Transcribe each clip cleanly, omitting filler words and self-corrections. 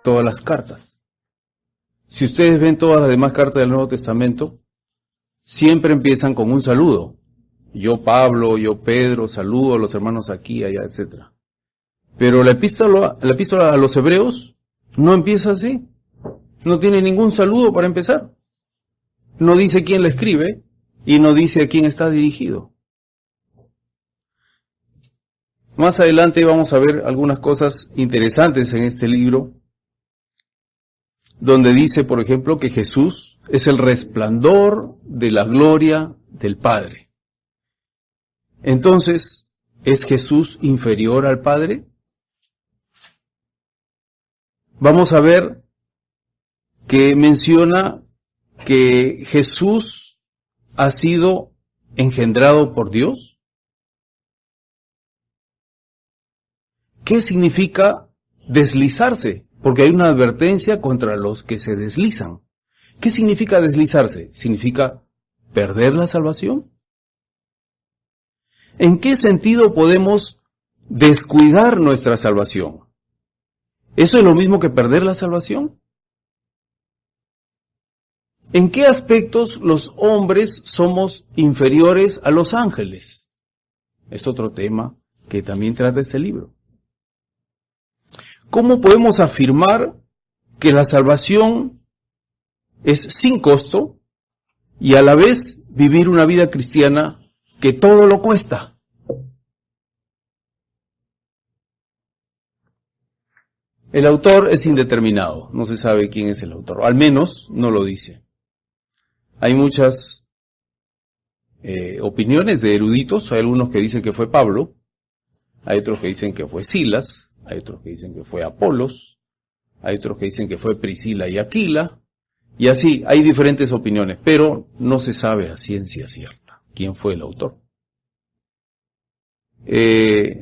todas las cartas. Si ustedes ven todas las demás cartas del Nuevo Testamento, siempre empiezan con un saludo. Yo Pablo, yo Pedro, saludo a los hermanos aquí, allá, etc. Pero la epístola a los Hebreos no empieza así. No tiene ningún saludo para empezar. No dice quién la escribe y no dice a quién está dirigido. Más adelante vamos a ver algunas cosas interesantes en este libro, donde dice, por ejemplo, que Jesús es el resplandor de la gloria del Padre. Entonces, ¿es Jesús inferior al Padre? Vamos a ver que menciona que Jesús ha sido engendrado por Dios. ¿Qué significa deslizarse? Porque hay una advertencia contra los que se deslizan. ¿Qué significa deslizarse? ¿Significa perder la salvación? ¿En qué sentido podemos descuidar nuestra salvación? ¿Eso es lo mismo que perder la salvación? ¿En qué aspectos los hombres somos inferiores a los ángeles? Es otro tema que también trata este libro. ¿Cómo podemos afirmar que la salvación es sin costo y a la vez vivir una vida cristiana que todo lo cuesta? El autor es indeterminado, no se sabe quién es el autor, al menos no lo dice. Hay muchas opiniones de eruditos, hay algunos que dicen que fue Pablo, hay otros que dicen que fue Silas, hay otros que dicen que fue Apolos, hay otros que dicen que fue Priscila y Aquila, y así, hay diferentes opiniones, pero no se sabe a ciencia cierta quién fue el autor.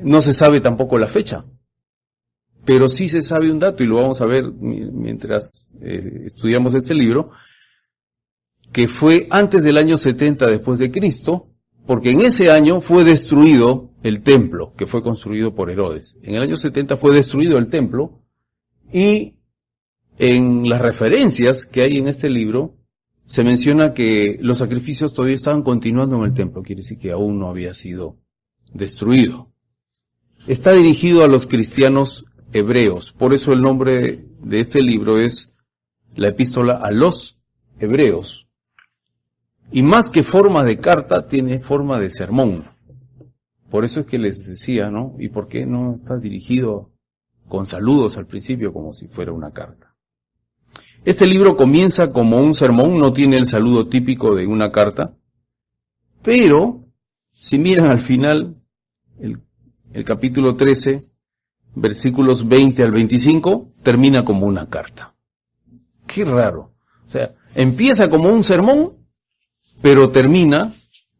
No se sabe tampoco la fecha, pero sí se sabe un dato, y lo vamos a ver mientras estudiamos este libro, que fue antes del año 70 después de Cristo, porque en ese año fue destruido el templo que fue construido por Herodes. En el año 70 fue destruido el templo, y en las referencias que hay en este libro se menciona que los sacrificios todavía estaban continuando en el templo, quiere decir que aún no había sido destruido. Está dirigido a los cristianos hebreos, por eso el nombre de este libro es la epístola a los hebreos. Y más que forma de carta, tiene forma de sermón. Por eso es que les decía, ¿no? ¿Y por qué no está dirigido con saludos al principio como si fuera una carta? Este libro comienza como un sermón, no tiene el saludo típico de una carta, pero si miran al final, el capítulo 13, versículos 20 al 25, termina como una carta. Qué raro. O sea, empieza como un sermón, pero termina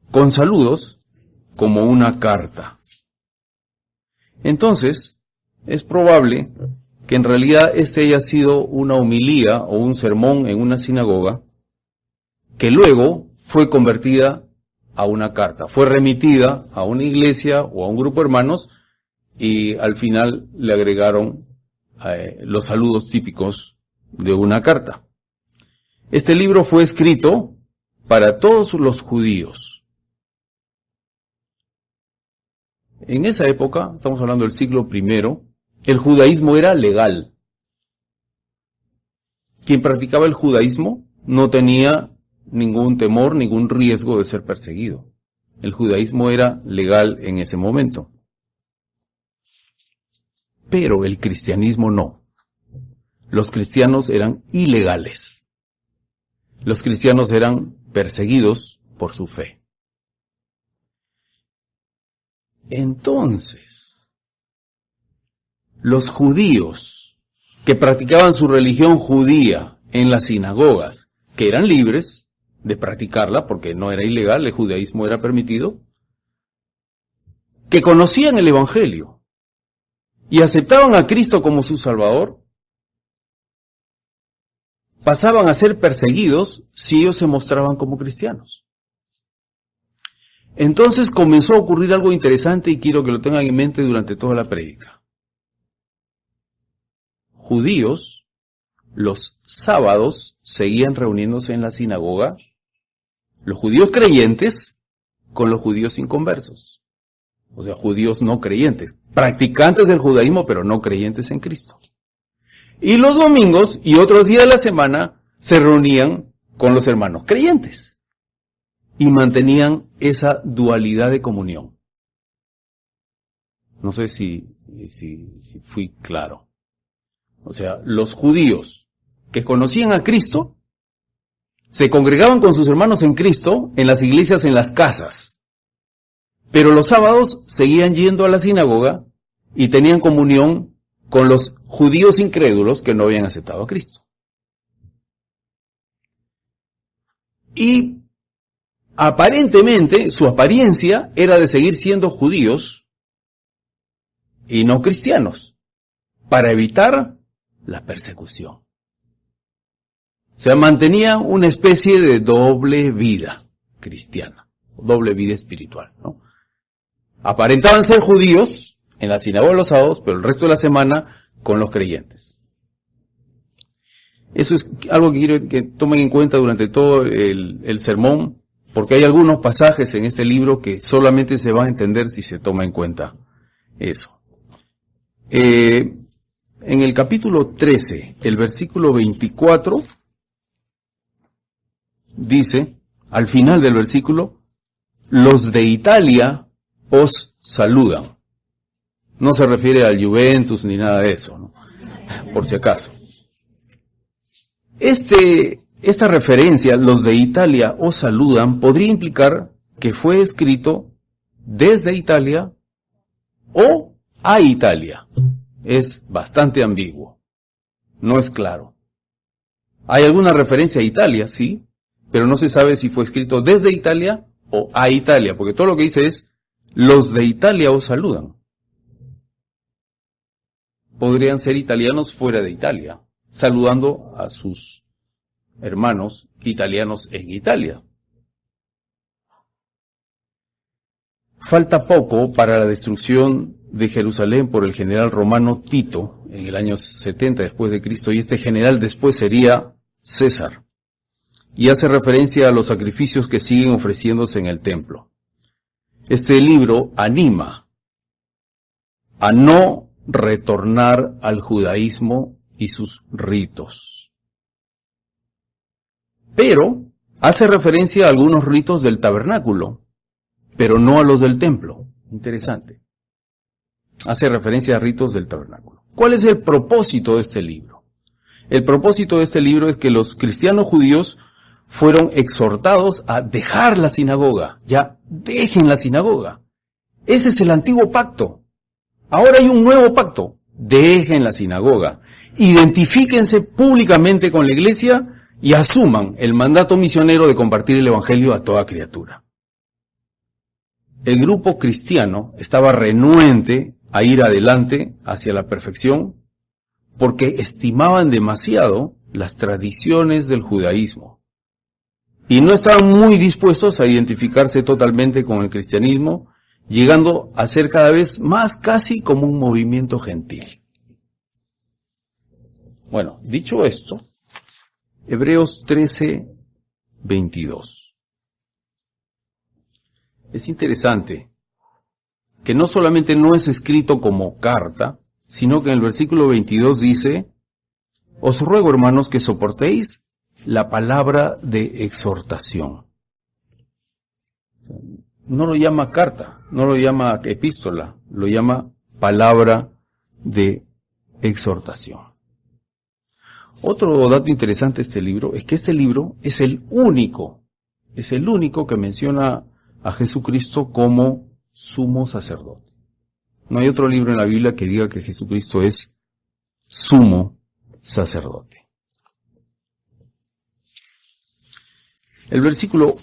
con saludos como una carta. Entonces, es probable que en realidad este haya sido una homilía o un sermón en una sinagoga, que luego fue convertida a una carta, fue remitida a una iglesia o a un grupo de hermanos, y al final le agregaron los saludos típicos de una carta. Este libro fue escrito para todos los judíos. En esa época, estamos hablando del siglo I, el judaísmo era legal. Quien practicaba el judaísmo no tenía ningún temor, ningún riesgo de ser perseguido. El judaísmo era legal en ese momento. Pero el cristianismo no. Los cristianos eran ilegales. Los cristianos eran perseguidos por su fe. Entonces, los judíos que practicaban su religión judía en las sinagogas, que eran libres de practicarla porque no era ilegal, el judaísmo era permitido, que conocían el Evangelio y aceptaban a Cristo como su Salvador, pasaban a ser perseguidos si ellos se mostraban como cristianos. Entonces comenzó a ocurrir algo interesante y quiero que lo tengan en mente durante toda la prédica. Judíos los sábados seguían reuniéndose en la sinagoga los judíos creyentes con los judíos inconversos. O sea, judíos no creyentes, practicantes del judaísmo, pero no creyentes en Cristo. Y los domingos y otros días de la semana se reunían con los hermanos creyentes y mantenían esa dualidad de comunión. No sé si fui claro. O sea, los judíos que conocían a Cristo se congregaban con sus hermanos en Cristo en las iglesias, en las casas. Pero los sábados seguían yendo a la sinagoga y tenían comunión con los judíos incrédulos que no habían aceptado a Cristo. Y aparentemente su apariencia era de seguir siendo judíos y no cristianos, para evitar la persecución. O sea, mantenía una especie de doble vida cristiana, doble vida espiritual, ¿no? Aparentaban ser judíos en la sinagoga los sábados, pero el resto de la semana con los creyentes. Eso es algo que quiero que tomen en cuenta durante todo el sermón, porque hay algunos pasajes en este libro que solamente se van a entender si se toma en cuenta eso. En el capítulo 13, el versículo 24, dice, al final del versículo, los de Italia os saludan. No se refiere al Juventus ni nada de eso, ¿no? Por si acaso. Esta referencia, los de Italia os saludan, podría implicar que fue escrito desde Italia o a Italia. Es bastante ambiguo. No es claro. Hay alguna referencia a Italia, sí, pero no se sabe si fue escrito desde Italia o a Italia, porque todo lo que dice es, los de Italia os saludan. Podrían ser italianos fuera de Italia, saludando a sus hermanos italianos en Italia. Falta poco para la destrucción de Jerusalén por el general romano Tito en el año 70 después de Cristo, y este general después sería César. Y hace referencia a los sacrificios que siguen ofreciéndose en el templo. Este libro anima a no retornar al judaísmo y sus ritos. Pero hace referencia a algunos ritos del tabernáculo, pero no a los del templo. Interesante. Hace referencia a ritos del tabernáculo. ¿Cuál es el propósito de este libro? El propósito de este libro es que los cristianos judíos fueron exhortados a dejar la sinagoga. Ya, dejen la sinagoga. Ese es el antiguo pacto. Ahora hay un nuevo pacto. Dejen la sinagoga. Identifíquense públicamente con la iglesia y asuman el mandato misionero de compartir el evangelio a toda criatura. El grupo cristiano estaba renuente a ir adelante hacia la perfección porque estimaban demasiado las tradiciones del judaísmo y no estaban muy dispuestos a identificarse totalmente con el cristianismo, llegando a ser cada vez más casi como un movimiento gentil. Bueno, dicho esto, Hebreos 13:22. Es interesante que no solamente no es escrito como carta, sino que en el versículo 22 dice, os ruego, hermanos, que soportéis la palabra de exhortación. No lo llama carta, no lo llama epístola, lo llama palabra de exhortación. Otro dato interesante de este libro es que este libro es el único que menciona a Jesucristo como sumo sacerdote. No hay otro libro en la Biblia que diga que Jesucristo es sumo sacerdote. El versículo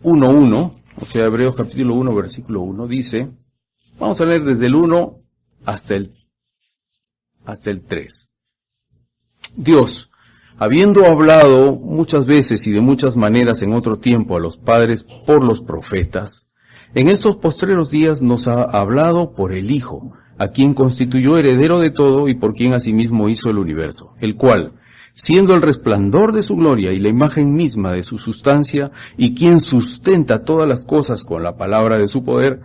1:1, o sea, Hebreos capítulo 1, versículo 1, dice, vamos a leer desde el 1 hasta el 3. Dios, habiendo hablado muchas veces y de muchas maneras en otro tiempo a los padres por los profetas, en estos postreros días nos ha hablado por el Hijo, a quien constituyó heredero de todo y por quien asimismo hizo el universo, el cual, siendo el resplandor de su gloria y la imagen misma de su sustancia, y quien sustenta todas las cosas con la palabra de su poder,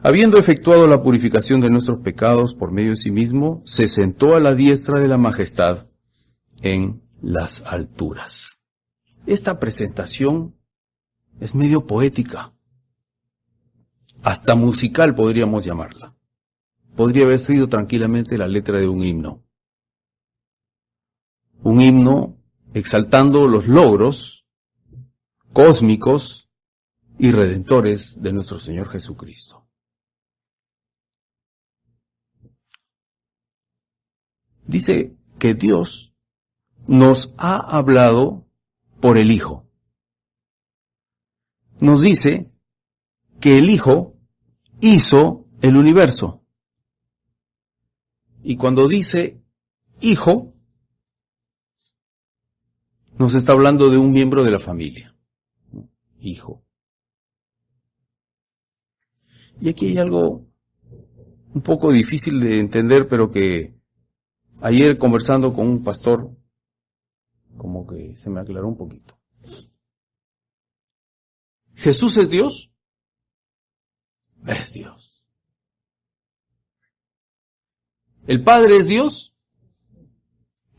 habiendo efectuado la purificación de nuestros pecados por medio de sí mismo, se sentó a la diestra de la majestad en las alturas. Esta presentación es medio poética, hasta musical podríamos llamarla. Podría haber sido tranquilamente la letra de un himno. Un himno exaltando los logros cósmicos y redentores de nuestro Señor Jesucristo. Dice que Dios nos ha hablado por el Hijo. Nos dice que el Hijo hizo el universo. Y cuando dice Hijo, nos está hablando de un miembro de la familia. Hijo. Y aquí hay algo un poco difícil de entender, pero que ayer conversando con un pastor, como que se me aclaró un poquito. ¿Jesús es Dios? Es Dios. ¿El Padre es Dios?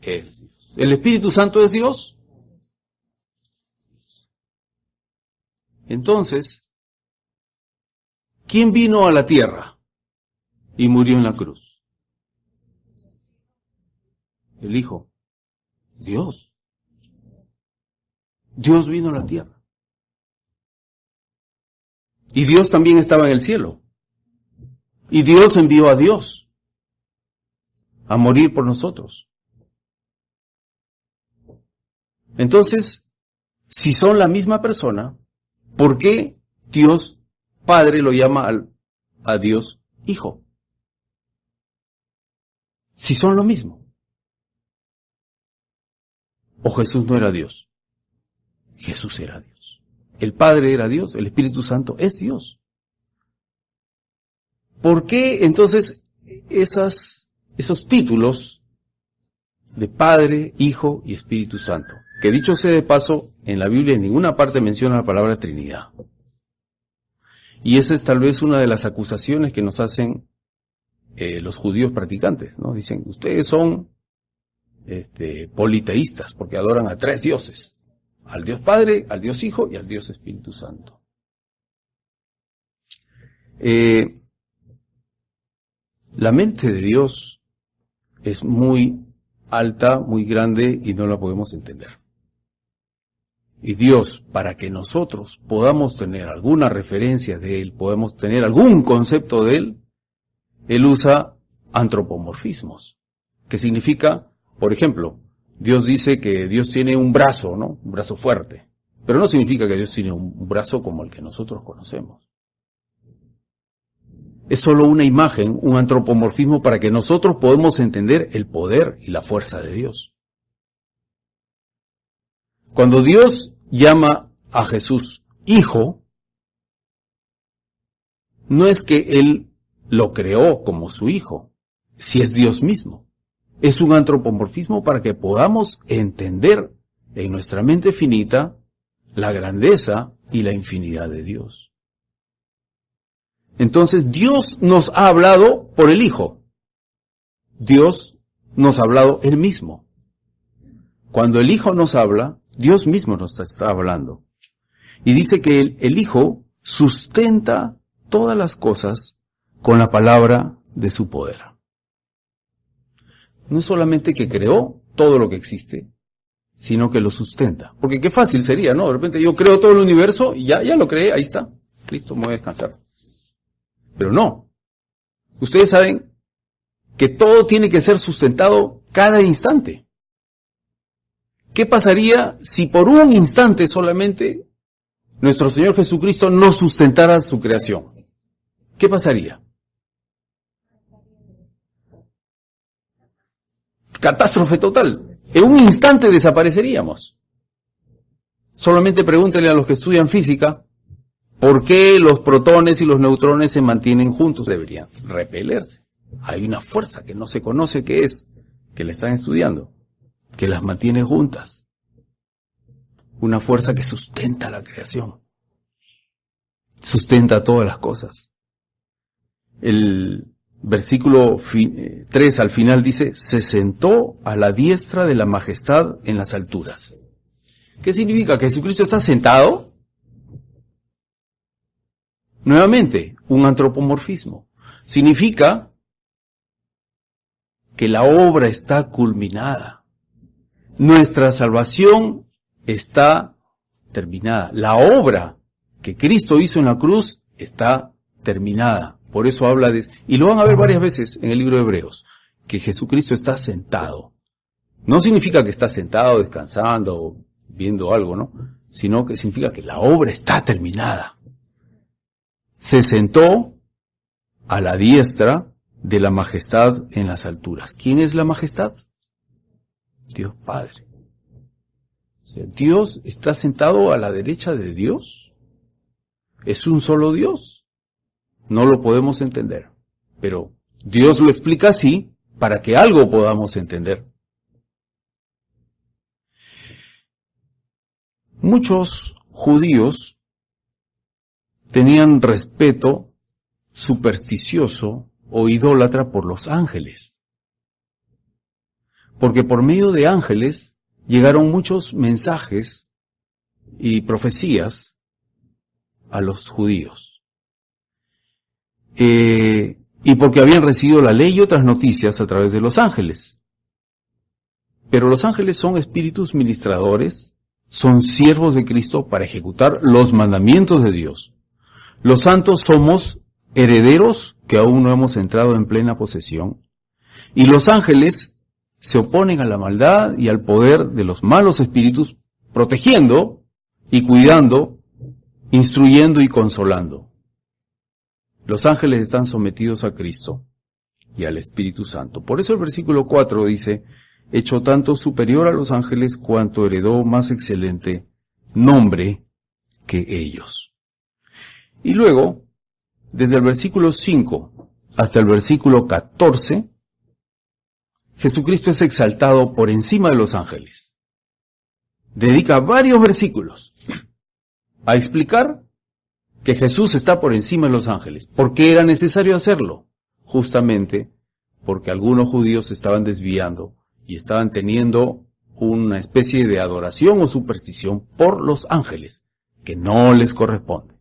Es Dios. ¿El Espíritu Santo es Dios? Entonces, ¿quién vino a la tierra y murió en la cruz? El Hijo. Dios. Dios vino a la tierra. Y Dios también estaba en el cielo. Y Dios envió a Dios a morir por nosotros. Entonces, si son la misma persona, ¿por qué Dios Padre lo llama a Dios Hijo? Si son lo mismo. ¿O Jesús no era Dios? Jesús era Dios. El Padre era Dios, el Espíritu Santo es Dios. ¿Por qué entonces esos títulos de Padre, Hijo y Espíritu Santo? Que dicho sea de paso, en la Biblia en ninguna parte menciona la palabra Trinidad. Y esa es tal vez una de las acusaciones que nos hacen los judíos practicantes, ¿no? Dicen, ustedes son politeístas porque adoran a tres dioses. Al Dios Padre, al Dios Hijo y al Dios Espíritu Santo. La mente de Dios es muy alta, muy grande y no la podemos entender. Y Dios, para que nosotros podamos tener alguna referencia de Él, podamos tener algún concepto de Él, Él usa antropomorfismos, que significa, por ejemplo, Dios dice que Dios tiene un brazo, ¿no? Un brazo fuerte. Pero no significa que Dios tiene un brazo como el que nosotros conocemos. Es solo una imagen, un antropomorfismo para que nosotros podamos entender el poder y la fuerza de Dios. Cuando Dios llama a Jesús Hijo, no es que Él lo creó como su Hijo, si es Dios mismo. Es un antropomorfismo para que podamos entender en nuestra mente finita la grandeza y la infinidad de Dios. Entonces, Dios nos ha hablado por el Hijo. Dios nos ha hablado Él mismo. Cuando el Hijo nos habla, Dios mismo nos está hablando. Y dice que el Hijo sustenta todas las cosas con la palabra de su poder. No es solamente que creó todo lo que existe, sino que lo sustenta. Porque qué fácil sería, ¿no? De repente yo creo todo el universo y ya lo creé, ahí está. Listo, me voy a descansar. Pero no. Ustedes saben que todo tiene que ser sustentado cada instante. ¿Qué pasaría si por un instante solamente nuestro Señor Jesucristo no sustentara su creación? ¿Qué pasaría? Catástrofe total. En un instante desapareceríamos. Solamente pregúntenle a los que estudian física por qué los protones y los neutrones se mantienen juntos. Deberían repelerse. Hay una fuerza que no se conoce qué es, que la están estudiando, que las mantiene juntas. Una fuerza que sustenta la creación. Sustenta todas las cosas. El versículo 3 al final dice, se sentó a la diestra de la majestad en las alturas. ¿Qué significa? ¿Que Jesucristo está sentado? Nuevamente, un antropomorfismo. Significa que la obra está culminada. Nuestra salvación está terminada. La obra que Cristo hizo en la cruz está terminada. Por eso habla de... Y lo van a ver varias veces en el libro de Hebreos, que Jesucristo está sentado. No significa que está sentado, descansando, viendo algo, ¿no? Sino que significa que la obra está terminada. Se sentó a la diestra de la majestad en las alturas. ¿Quién es la majestad? Dios Padre. O sea, Dios está sentado a la derecha de Dios. Es un solo Dios. No lo podemos entender. Pero Dios lo explica así para que algo podamos entender. Muchos judíos tenían respeto supersticioso o idólatra por los ángeles. Porque por medio de ángeles llegaron muchos mensajes y profecías a los judíos. Y porque habían recibido la ley y otras noticias a través de los ángeles. Pero los ángeles son espíritus ministradores, son siervos de Cristo para ejecutar los mandamientos de Dios. Los santos somos herederos que aún no hemos entrado en plena posesión. Y los ángeles se oponen a la maldad y al poder de los malos espíritus, protegiendo y cuidando, instruyendo y consolando. Los ángeles están sometidos a Cristo y al Espíritu Santo. Por eso el versículo 4 dice, hecho tanto superior a los ángeles cuanto heredó más excelente nombre que ellos. Y luego, desde el versículo 5 hasta el versículo 14, Jesucristo es exaltado por encima de los ángeles. Dedica varios versículos a explicar que Jesús está por encima de los ángeles. ¿Por qué era necesario hacerlo? Justamente porque algunos judíos se estaban desviando y estaban teniendo una especie de adoración o superstición por los ángeles, que no les corresponde.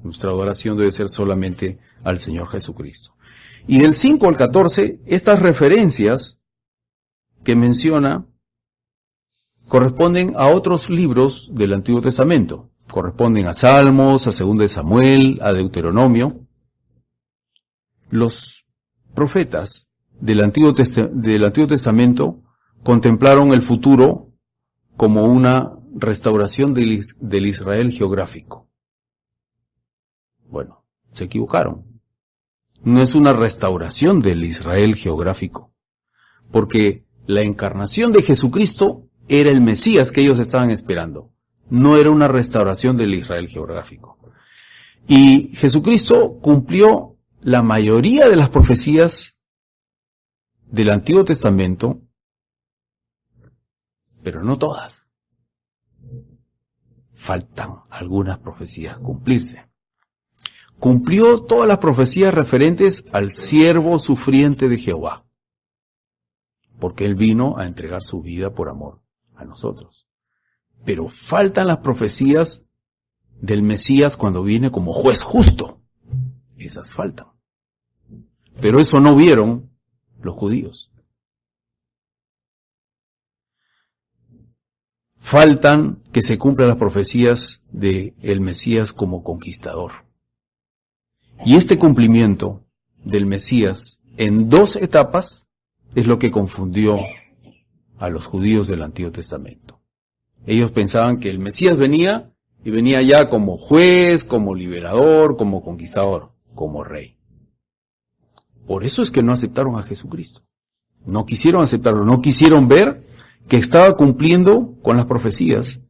Nuestra adoración debe ser solamente al Señor Jesucristo. Y del 5 al 14, estas referencias que menciona corresponden a otros libros del Antiguo Testamento. Corresponden a Salmos, a 2 de Samuel, a Deuteronomio. Los profetas del Antiguo Testamento contemplaron el futuro como una restauración del Israel geográfico. Bueno, se equivocaron. No es una restauración del Israel geográfico, porque la encarnación de Jesucristo era el Mesías que ellos estaban esperando. No era una restauración del Israel geográfico. Y Jesucristo cumplió la mayoría de las profecías del Antiguo Testamento, pero no todas. Faltan algunas profecías cumplirse. Cumplió todas las profecías referentes al siervo sufriente de Jehová, porque Él vino a entregar su vida por amor a nosotros. Pero faltan las profecías del Mesías cuando viene como juez justo. Esas faltan. Pero eso no vieron los judíos. Faltan que se cumplan las profecías del Mesías como conquistador. Y este cumplimiento del Mesías en 2 etapas es lo que confundió a los judíos del Antiguo Testamento. Ellos pensaban que el Mesías venía, y venía ya como juez, como liberador, como conquistador, como rey. Por eso es que no aceptaron a Jesucristo. No quisieron aceptarlo, no quisieron ver que estaba cumpliendo con las profecías,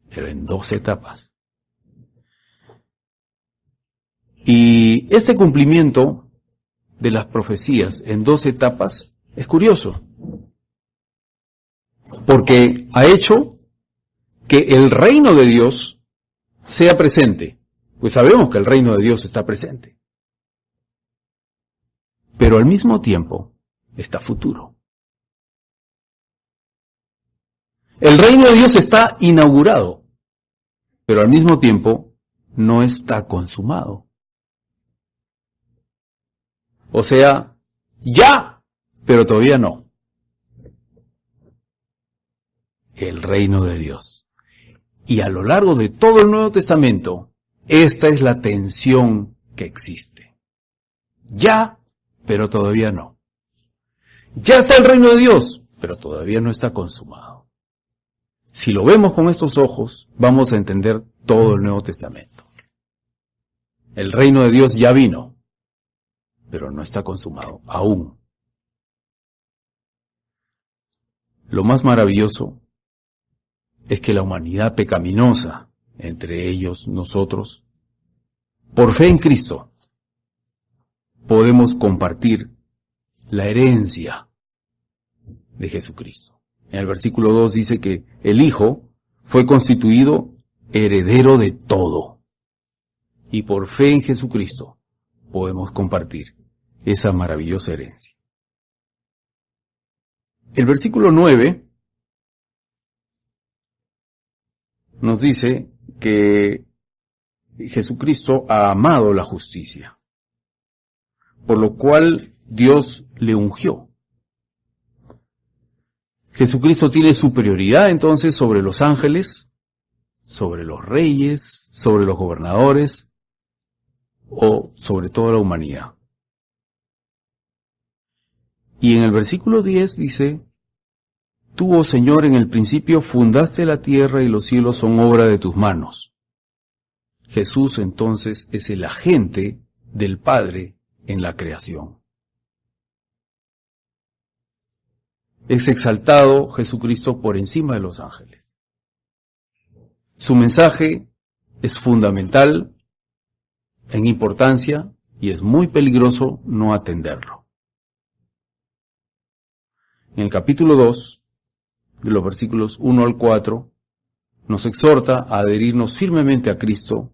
pero en 2 etapas. Y este cumplimiento de las profecías en 2 etapas es curioso, porque ha hecho que el reino de Dios sea presente. Pues sabemos que el reino de Dios está presente, pero al mismo tiempo está futuro. El reino de Dios está inaugurado, pero al mismo tiempo no está consumado. O sea, ya, pero todavía no. El reino de Dios. Y a lo largo de todo el Nuevo Testamento, esta es la tensión que existe. Ya, pero todavía no. Ya está el reino de Dios, pero todavía no está consumado. Si lo vemos con estos ojos, vamos a entender todo el Nuevo Testamento. El reino de Dios ya vino, pero no está consumado aún. Lo más maravilloso es que la humanidad pecaminosa, entre ellos nosotros, por fe en Cristo, podemos compartir la herencia de Jesucristo. En el versículo 2 dice que el Hijo fue constituido heredero de todo. Y por fe en Jesucristo podemos compartir esa maravillosa herencia. El versículo 9 nos dice que Jesucristo ha amado la justicia, por lo cual Dios le ungió. Jesucristo tiene superioridad entonces sobre los ángeles, sobre los reyes, sobre los gobernadores o sobre toda la humanidad. Y en el versículo 10 dice: Tú, oh Señor, en el principio fundaste la tierra y los cielos son obra de tus manos. Jesús entonces es el agente del Padre en la creación. Es exaltado Jesucristo por encima de los ángeles. Su mensaje es fundamental en importancia y es muy peligroso no atenderlo. En el capítulo 2, de los versículos 1 al 4, nos exhorta a adherirnos firmemente a Cristo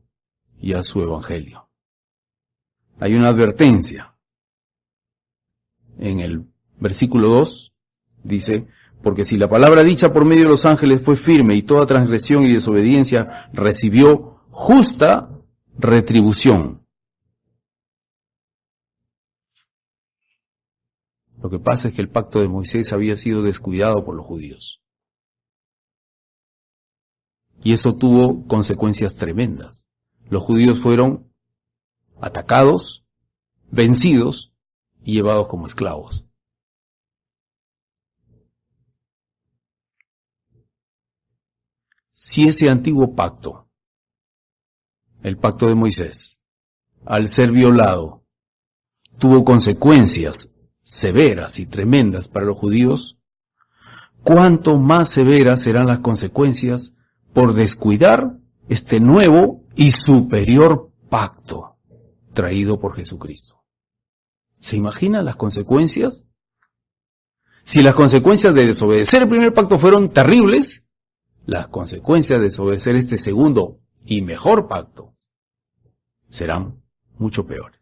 y a su Evangelio. Hay una advertencia. En el versículo 2 dice: porque si la palabra dicha por medio de los ángeles fue firme y toda transgresión y desobediencia recibió justa retribución. Lo que pasa es que el pacto de Moisés había sido descuidado por los judíos. Y eso tuvo consecuencias tremendas. Los judíos fueron atacados, vencidos y llevados como esclavos. Si ese antiguo pacto, el pacto de Moisés, al ser violado, tuvo consecuencias severas y tremendas para los judíos, ¿cuánto más severas serán las consecuencias por descuidar este nuevo y superior pacto traído por Jesucristo? ¿Se imaginan las consecuencias? Si las consecuencias de desobedecer el primer pacto fueron terribles, las consecuencias de desobedecer este segundo y mejor pacto serán mucho peores.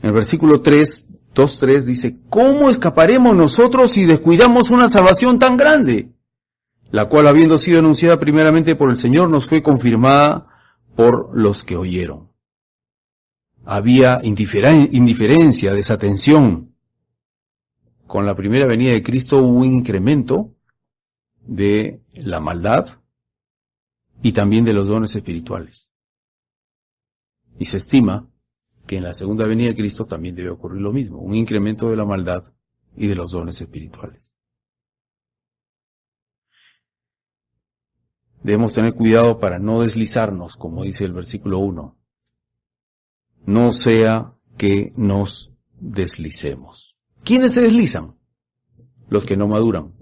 En el versículo 2:3 dice: ¿cómo escaparemos nosotros si descuidamos una salvación tan grande, la cual, habiendo sido anunciada primeramente por el Señor, nos fue confirmada por los que oyeron? Había indiferencia, desatención. Con la primera venida de Cristo hubo un incremento de la maldad y también de los dones espirituales. Y se estima que en la segunda venida de Cristo también debe ocurrir lo mismo, un incremento de la maldad y de los dones espirituales. Debemos tener cuidado para no deslizarnos, como dice el versículo 1. No sea que nos deslicemos. ¿Quiénes se deslizan? Los que no maduran,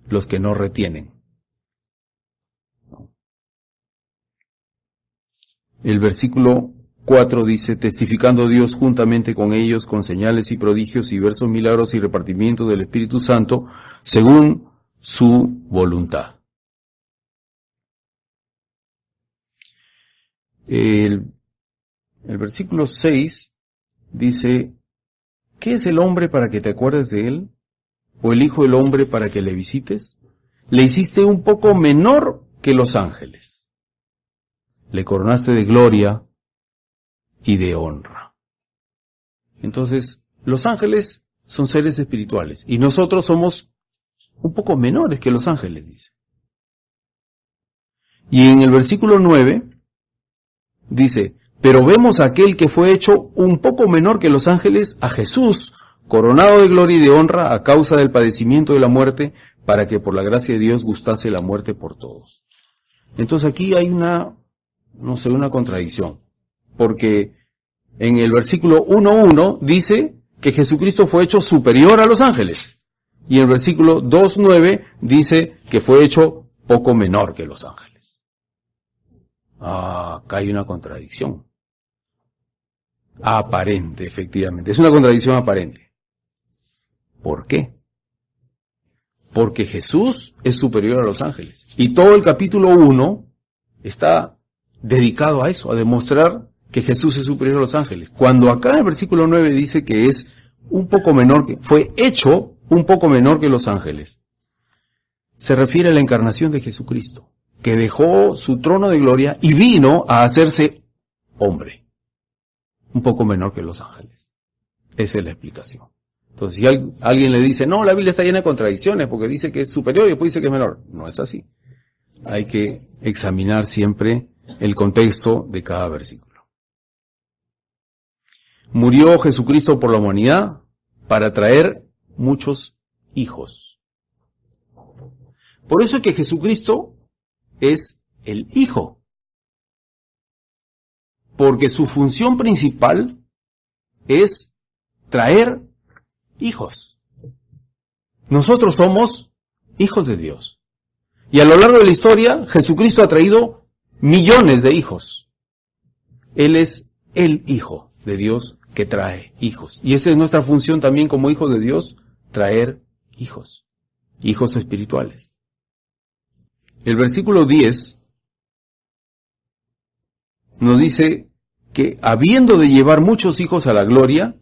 los que no retienen. El versículo 4 dice, testificando Dios juntamente con ellos con señales y prodigios y diversos milagros y repartimiento del Espíritu Santo según su voluntad. El versículo 6 dice, ¿qué es el hombre para que te acuerdes de él? ¿O el hijo del hombre para que le visites? Le hiciste un poco menor que los ángeles. Le coronaste de gloria y de honra. Entonces, los ángeles son seres espirituales y nosotros somos un poco menores que los ángeles, dice. Y en el versículo 9 dice, pero vemos a aquel que fue hecho un poco menor que los ángeles, a Jesús, coronado de gloria y de honra a causa del padecimiento de la muerte, para que por la gracia de Dios gustase la muerte por todos. Entonces aquí hay una contradicción, porque en el versículo 1.1 dice que Jesucristo fue hecho superior a los ángeles, y en el versículo 2.9 dice que fue hecho poco menor que los ángeles. Acá hay una contradicción. Aparente, efectivamente. Es una contradicción aparente. ¿Por qué? Porque Jesús es superior a los ángeles. Y todo el capítulo 1 está dedicado a eso, a demostrar que Jesús es superior a los ángeles. Cuando acá en el versículo 9 dice que es un poco menor, fue hecho un poco menor que los ángeles, se refiere a la encarnación de Jesucristo, que dejó su trono de gloria y vino a hacerse hombre. Un poco menor que los ángeles. Esa es la explicación. Entonces, si alguien le dice, no, la Biblia está llena de contradicciones porque dice que es superior y después dice que es menor. No es así. Hay que examinar siempre el contexto de cada versículo. Murió Jesucristo por la humanidad para traer muchos hijos. Por eso es que Jesucristo es el Hijo. Porque su función principal es traer hijos. Nosotros somos hijos de Dios. Y a lo largo de la historia, Jesucristo ha traído millones de hijos. Él es el Hijo de Dios que trae hijos. Y esa es nuestra función también como hijos de Dios, traer hijos. Hijos espirituales. El versículo 10 nos dice que habiendo de llevar muchos hijos a la gloria,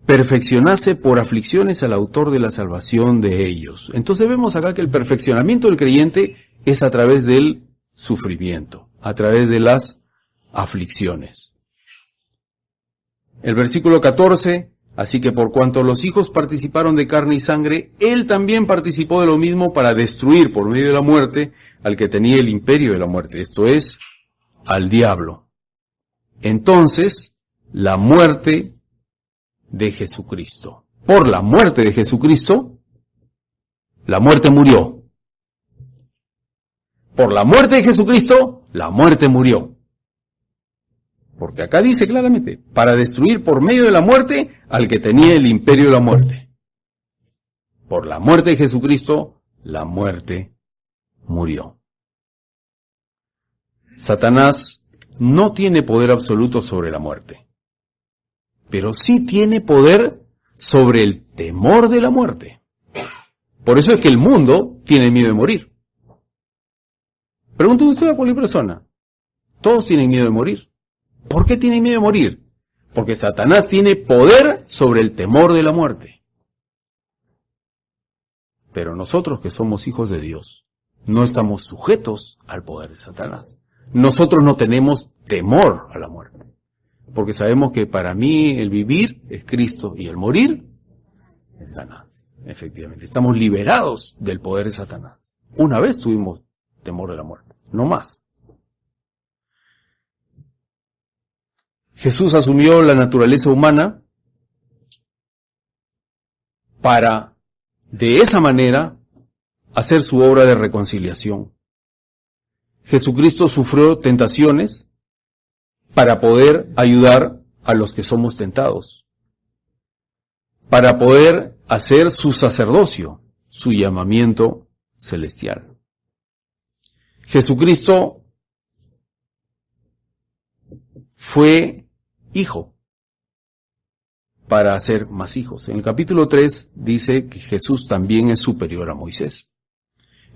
perfeccionase por aflicciones al autor de la salvación de ellos. Entonces vemos acá que el perfeccionamiento del creyente es a través del sufrimiento, a través de las aflicciones. El versículo 14, así que por cuanto los hijos participaron de carne y sangre, él también participó de lo mismo para destruir por medio de la muerte al que tenía el imperio de la muerte, esto es, al diablo. Entonces, la muerte de Jesucristo. Por la muerte de Jesucristo, la muerte murió. Por la muerte de Jesucristo, la muerte murió. Porque acá dice claramente, para destruir por medio de la muerte al que tenía el imperio de la muerte. Por la muerte de Jesucristo, la muerte murió. Satanás no tiene poder absoluto sobre la muerte, pero sí tiene poder sobre el temor de la muerte. Por eso es que el mundo tiene miedo de morir. Pregunte usted a cualquier persona. Todos tienen miedo de morir. ¿Por qué tienen miedo de morir? Porque Satanás tiene poder sobre el temor de la muerte. Pero nosotros que somos hijos de Dios, no estamos sujetos al poder de Satanás. Nosotros no tenemos temor a la muerte. Porque sabemos que para mí el vivir es Cristo y el morir es ganancia. Efectivamente, estamos liberados del poder de Satanás. Una vez tuvimos temor de la muerte, no más. Jesús asumió la naturaleza humana para, de esa manera, hacer su obra de reconciliación. Jesucristo sufrió tentaciones para poder ayudar a los que somos tentados, para poder hacer su sacerdocio, su llamamiento celestial. Jesucristo fue hijo para hacer más hijos. En el capítulo 3 dice que Jesús también es superior a Moisés.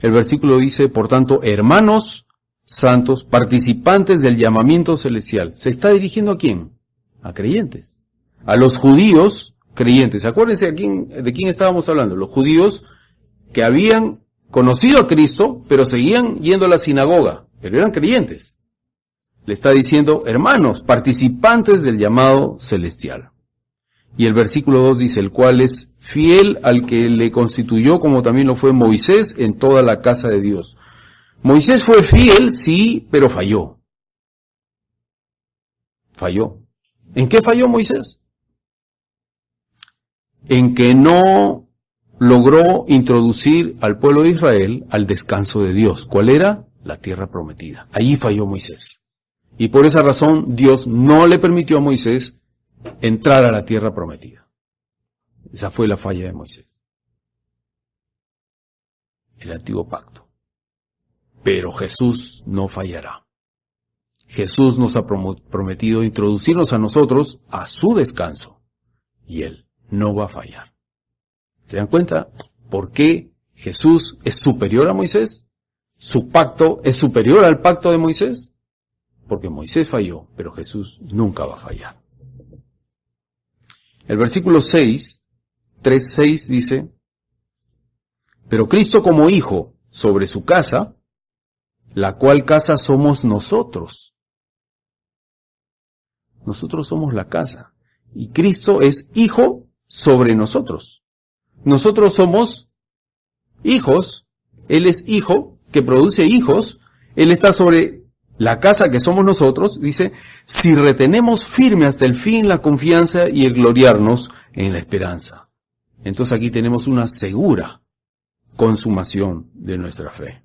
El versículo dice, por tanto, hermanos santos, participantes del llamamiento celestial. ¿Se está dirigiendo a quién? A creyentes. A los judíos creyentes. Acuérdense de quién estábamos hablando. Los judíos que habían conocido a Cristo, pero seguían yendo a la sinagoga, pero eran creyentes. Le está diciendo, hermanos, participantes del llamado celestial. Y el versículo 2 dice, el cual es fiel al que le constituyó, como también lo fue Moisés en toda la casa de Dios. Moisés fue fiel, sí, pero falló. Falló. ¿En qué falló Moisés? En que no logró introducir al pueblo de Israel al descanso de Dios. ¿Cuál era? La tierra prometida. Allí falló Moisés. Y por esa razón Dios no le permitió a Moisés entrar a la tierra prometida. Esa fue la falla de Moisés. El antiguo pacto. Pero Jesús no fallará. Jesús nos ha prometido introducirnos a nosotros a su descanso. Y Él no va a fallar. ¿Se dan cuenta por qué Jesús es superior a Moisés? ¿Su pacto es superior al pacto de Moisés? Porque Moisés falló, pero Jesús nunca va a fallar. El versículo 3:6 dice, pero Cristo como hijo sobre su casa, la cual casa somos nosotros. Nosotros somos la casa. Y Cristo es hijo sobre nosotros. Nosotros somos hijos. Él es hijo que produce hijos. Él está sobre la casa que somos nosotros. Dice, si retenemos firme hasta el fin la confianza y el gloriarnos en la esperanza. Entonces aquí tenemos una segura consumación de nuestra fe.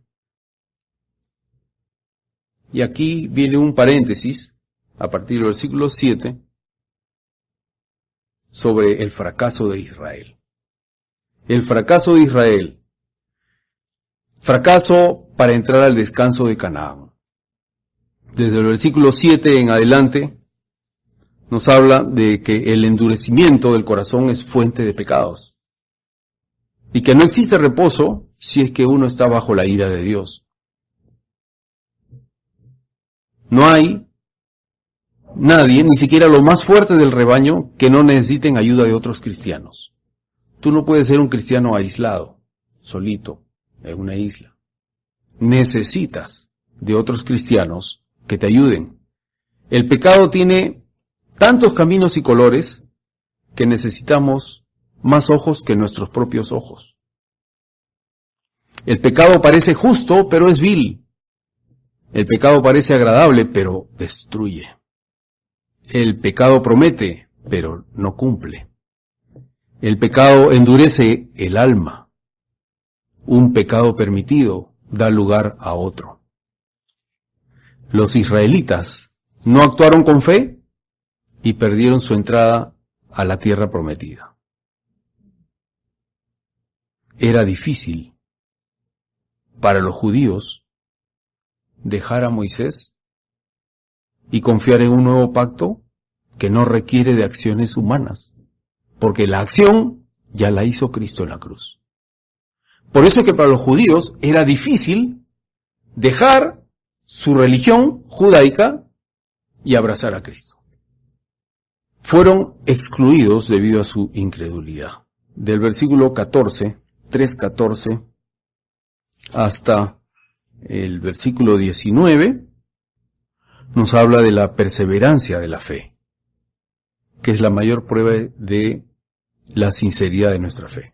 Y aquí viene un paréntesis, a partir del versículo 7, sobre el fracaso de Israel. El fracaso de Israel. Fracaso para entrar al descanso de Canaán. Desde el versículo 7 en adelante, nos habla de que el endurecimiento del corazón es fuente de pecados. Y que no existe reposo si es que uno está bajo la ira de Dios. No hay nadie, ni siquiera los más fuertes del rebaño, que no necesiten ayuda de otros cristianos. Tú no puedes ser un cristiano aislado, solito, en una isla. Necesitas de otros cristianos que te ayuden. El pecado tiene tantos caminos y colores que necesitamos más ojos que nuestros propios ojos. El pecado parece justo, pero es vil. El pecado parece agradable, pero destruye. El pecado promete, pero no cumple. El pecado endurece el alma. Un pecado permitido da lugar a otro. Los israelitas no actuaron con fe y perdieron su entrada a la tierra prometida. Era difícil para los judíos dejar a Moisés y confiar en un nuevo pacto que no requiere de acciones humanas, porque la acción ya la hizo Cristo en la cruz. Por eso es que para los judíos era difícil dejar su religión judaica y abrazar a Cristo. Fueron excluidos debido a su incredulidad. Del versículo 3:14, hasta el versículo 19, nos habla de la perseverancia de la fe, que es la mayor prueba de la sinceridad de nuestra fe.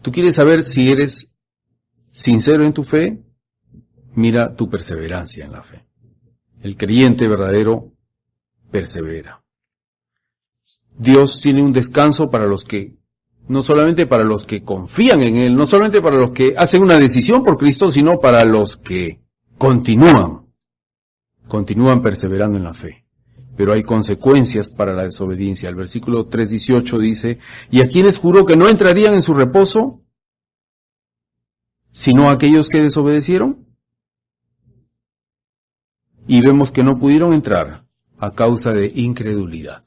¿Tú quieres saber si eres sincero en tu fe? Mira tu perseverancia en la fe. El creyente verdadero persevera. Dios tiene un descanso para los que, no solamente para los que confían en Él, no solamente para los que hacen una decisión por Cristo, sino para los que continúan perseverando en la fe. Pero hay consecuencias para la desobediencia. El versículo 3:18 dice, ¿y a quienes juró que no entrarían en su reposo, sino a aquellos que desobedecieron? Y vemos que no pudieron entrar a causa de incredulidad.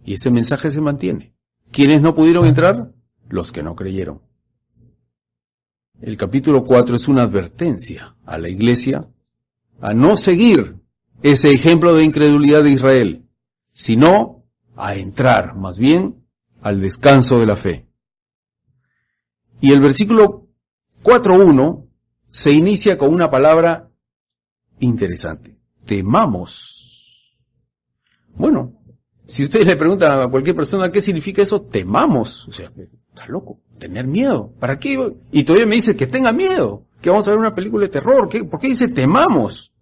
Y ese mensaje se mantiene. ¿Quiénes no pudieron entrar? Los que no creyeron. El capítulo 4 es una advertencia a la iglesia a no seguir ese ejemplo de incredulidad de Israel, sino a entrar más bien al descanso de la fe. Y el versículo 4.1 se inicia con una palabra interesante. Temamos. Bueno, si ustedes le preguntan a cualquier persona qué significa eso, temamos. O sea, estás loco, tener miedo. ¿Para qué? Y todavía me dice que tenga miedo, que vamos a ver una película de terror. ¿Por qué dice temamos?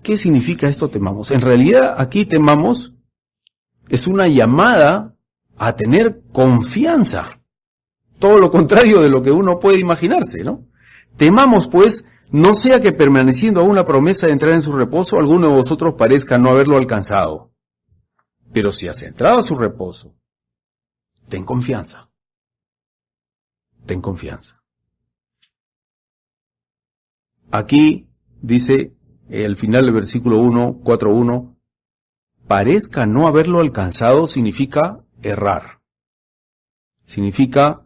¿Qué significa esto temamos? En realidad, aquí temamos es una llamada a tener confianza. Todo lo contrario de lo que uno puede imaginarse, ¿no? Temamos, pues, no sea que permaneciendo aún la promesa de entrar en su reposo, alguno de vosotros parezca no haberlo alcanzado. Pero si has entrado a su reposo, ten confianza. Ten confianza. Aquí dice, al final del versículo 4.1, parezca no haberlo alcanzado significa errar. Significa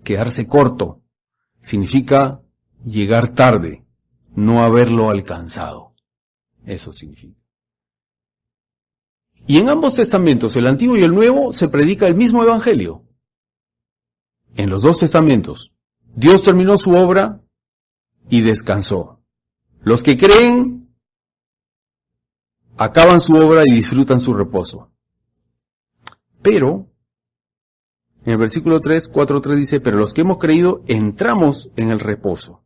quedarse corto. Significa llegar tarde, no haberlo alcanzado. Eso significa. Y en ambos testamentos, el Antiguo y el Nuevo, se predica el mismo evangelio. En los dos testamentos, Dios terminó su obra y descansó. Los que creen acaban su obra y disfrutan su reposo. Pero, en el versículo 4.3 dice, pero los que hemos creído entramos en el reposo.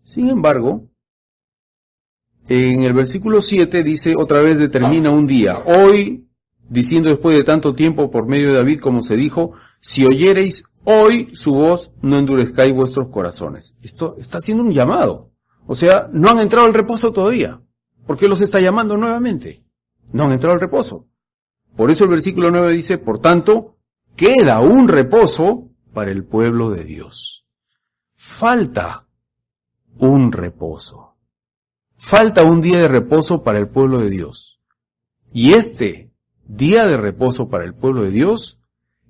Sin embargo, en el versículo 7 dice, otra vez determina un día. Hoy, diciendo después de tanto tiempo por medio de David, como se dijo, si oyereis hoy su voz, no endurezcáis vuestros corazones. Esto está haciendo un llamado. O sea, no han entrado al reposo todavía. ¿Por qué los está llamando nuevamente? No han entrado al reposo. Por eso el versículo 9 dice, por tanto, queda un reposo para el pueblo de Dios. Falta un reposo. Falta un día de reposo para el pueblo de Dios. Y este día de reposo para el pueblo de Dios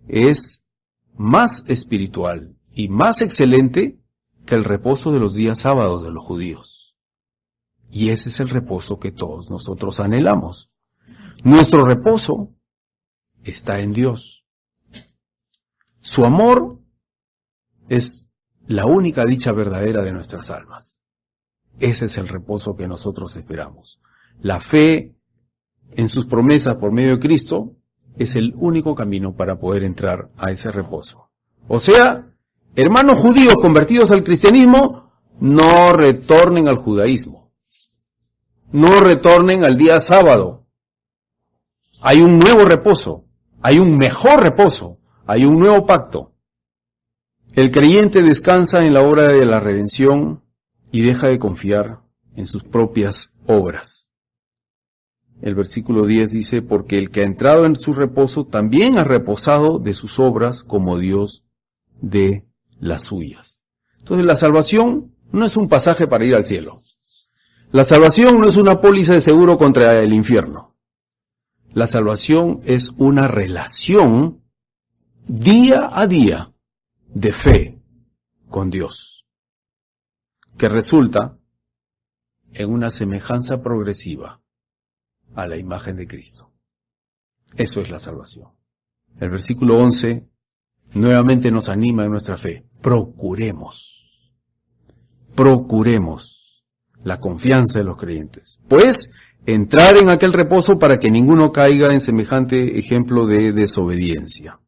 es más espiritual y más excelente que el reposo de los días sábados de los judíos. Y ese es el reposo que todos nosotros anhelamos. Nuestro reposo está en Dios. Su amor es la única dicha verdadera de nuestras almas. Ese es el reposo que nosotros esperamos. La fe en sus promesas por medio de Cristo es el único camino para poder entrar a ese reposo. O sea, hermanos judíos convertidos al cristianismo, no retornen al judaísmo. No retornen al día sábado. Hay un nuevo reposo. Hay un mejor reposo. Hay un nuevo pacto. El creyente descansa en la obra de la redención y deja de confiar en sus propias obras. El versículo 10 dice, porque el que ha entrado en su reposo también ha reposado de sus obras como Dios de las suyas. Entonces la salvación no es un pasaje para ir al cielo. La salvación no es una póliza de seguro contra el infierno. La salvación es una relación día a día de fe con Dios, que resulta en una semejanza progresiva a la imagen de Cristo. Eso es la salvación. El versículo 11 nuevamente nos anima en nuestra fe. Procuremos la confianza de los creyentes. Pues, entrar en aquel reposo para que ninguno caiga en semejante ejemplo de desobediencia.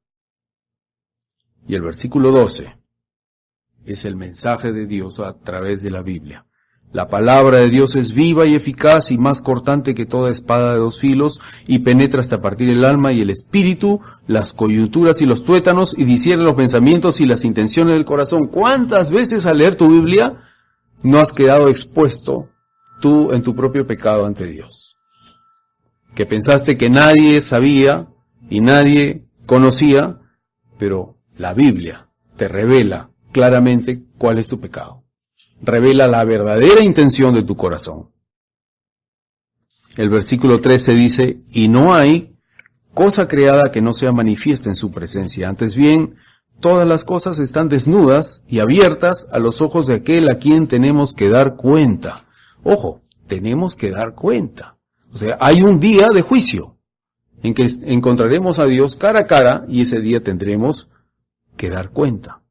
Y el versículo 12 es el mensaje de Dios a través de la Biblia. La palabra de Dios es viva y eficaz y más cortante que toda espada de dos filos y penetra hasta partir el alma y el espíritu, las coyunturas y los tuétanos y discierne los pensamientos y las intenciones del corazón. ¿Cuántas veces al leer tu Biblia no has quedado expuesto tú en tu propio pecado ante Dios? Que pensaste que nadie sabía y nadie conocía, pero la Biblia te revela claramente cuál es tu pecado. revela la verdadera intención de tu corazón. El versículo 13 dice, y no hay cosa creada que no sea manifiesta en su presencia. Antes bien, todas las cosas están desnudas y abiertas a los ojos de aquel a quien tenemos que dar cuenta. Ojo, tenemos que dar cuenta. O sea, hay un día de juicio en que encontraremos a Dios cara a cara y ese día tendremos que dar cuenta.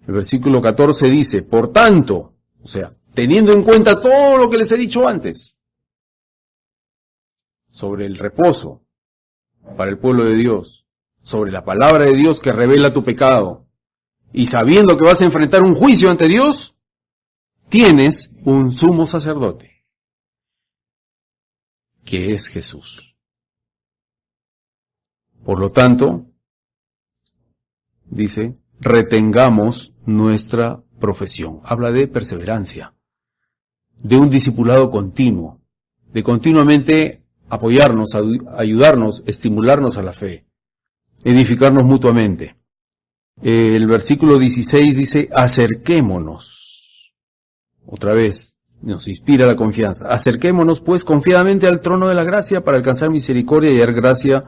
El versículo 14 dice, por tanto, o sea, teniendo en cuenta todo lo que les he dicho antes, sobre el reposo para el pueblo de Dios, sobre la palabra de Dios que revela tu pecado, y sabiendo que vas a enfrentar un juicio ante Dios, tienes un sumo sacerdote, que es Jesús. Por lo tanto, dice, retengamos nuestra profesión. Habla de perseverancia, de un discipulado continuo, de continuamente apoyarnos, ayudarnos, estimularnos a la fe, edificarnos mutuamente. El versículo 16 dice, acerquémonos. Otra vez, nos inspira la confianza. Acerquémonos pues confiadamente al trono de la gracia para alcanzar misericordia y hallar gracia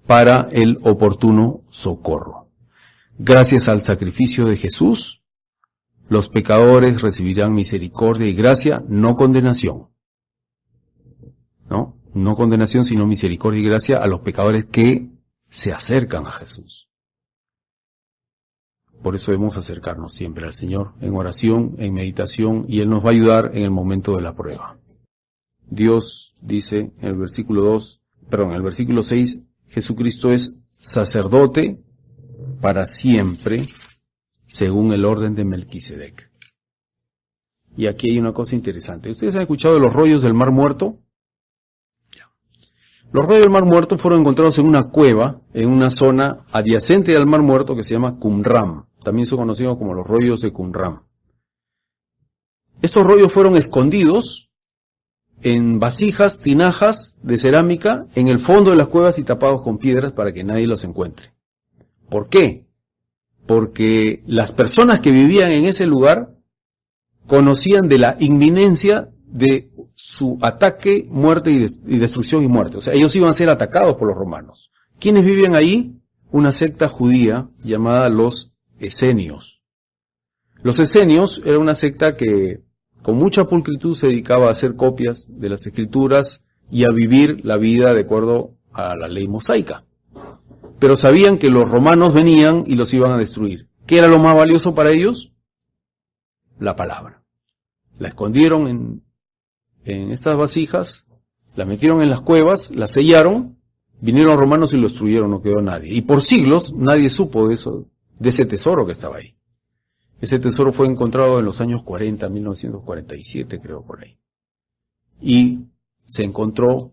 para el oportuno socorro. Gracias al sacrificio de Jesús, los pecadores recibirán misericordia y gracia, no condenación. No condenación, sino misericordia y gracia a los pecadores que se acercan a Jesús. Por eso debemos acercarnos siempre al Señor en oración, en meditación, y Él nos va a ayudar en el momento de la prueba. Dios dice en el versículo 6, Jesucristo es sacerdote para siempre, según el orden de Melquisedec. Y aquí hay una cosa interesante. ¿Ustedes han escuchado de los rollos del Mar Muerto? Los rollos del Mar Muerto fueron encontrados en una cueva, en una zona adyacente al Mar Muerto que se llama Qumran. También son conocidos como los rollos de Qumran. Estos rollos fueron escondidos en vasijas, tinajas de cerámica, en el fondo de las cuevas y tapados con piedras para que nadie los encuentre. ¿Por qué? Porque las personas que vivían en ese lugar conocían de la inminencia de su ataque, muerte y destrucción y muerte. O sea, ellos iban a ser atacados por los romanos. ¿Quiénes vivían ahí? Una secta judía llamada los esenios. Los esenios era una secta que con mucha pulcritud se dedicaba a hacer copias de las escrituras y a vivir la vida de acuerdo a la ley mosaica. Pero sabían que los romanos venían y los iban a destruir. ¿Qué era lo más valioso para ellos? La palabra. La escondieron en estas vasijas, la metieron en las cuevas, la sellaron, vinieron los romanos y lo destruyeron, no quedó nadie. Y por siglos nadie supo de eso, de ese tesoro que estaba ahí. Ese tesoro fue encontrado en los años 40, 1947 creo por ahí. Y se encontró,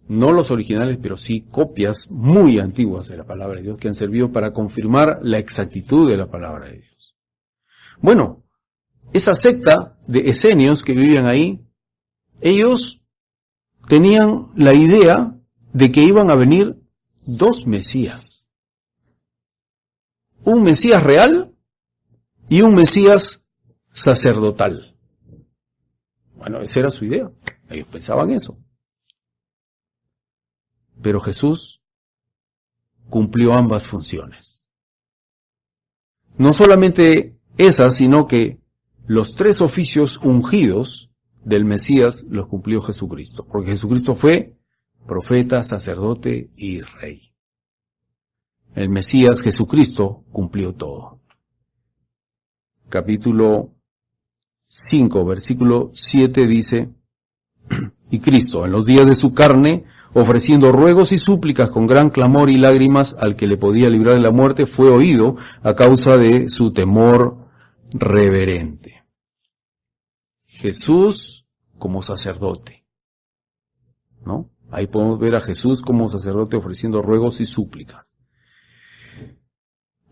no los originales, pero sí copias muy antiguas de la palabra de Dios que han servido para confirmar la exactitud de la palabra de Dios. Bueno, esa secta de esenios que vivían ahí, ellos tenían la idea de que iban a venir dos Mesías. Un Mesías real y un Mesías sacerdotal. Bueno, esa era su idea. Ellos pensaban eso. Pero Jesús cumplió ambas funciones. No solamente esas, sino que los tres oficios ungidos del Mesías los cumplió Jesucristo, porque Jesucristo fue profeta, sacerdote y rey. El Mesías Jesucristo cumplió todo. Capítulo 5, versículo 7 dice, y Cristo, en los días de su carne, ofreciendo ruegos y súplicas con gran clamor y lágrimas al que le podía librar de la muerte, fue oído a causa de su temor reverente. Jesús como sacerdote, ¿no? Ahí podemos ver a Jesús como sacerdote ofreciendo ruegos y súplicas.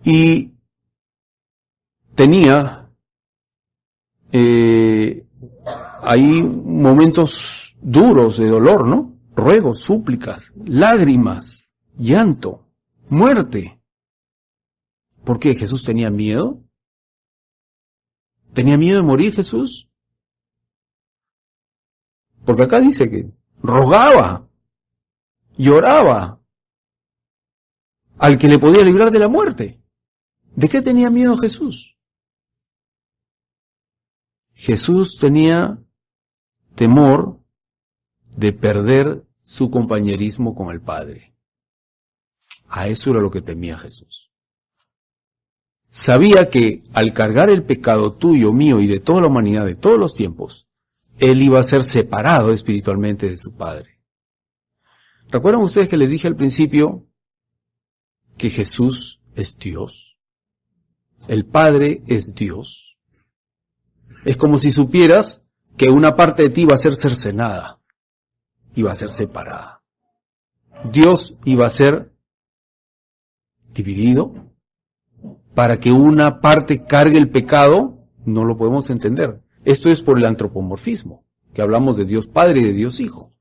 Y tenía ahí momentos duros de dolor, ¿no? Ruegos, súplicas, lágrimas, llanto, muerte. ¿Por qué? ¿Jesús tenía miedo? ¿Tenía miedo de morir Jesús? Porque acá dice que rogaba, lloraba al que le podía librar de la muerte. ¿De qué tenía miedo Jesús? Jesús tenía temor de perder su compañerismo con el Padre. A eso era lo que temía Jesús. Sabía que al cargar el pecado tuyo, mío y de toda la humanidad de todos los tiempos, Él iba a ser separado espiritualmente de su Padre. ¿Recuerdan ustedes que les dije al principio que Jesús es Dios? El Padre es Dios. Es como si supieras que una parte de ti iba a ser cercenada, iba a ser separada. Dios iba a ser dividido para que una parte cargue el pecado. No lo podemos entender. Esto es por el antropomorfismo, que hablamos de Dios Padre y de Dios Hijo.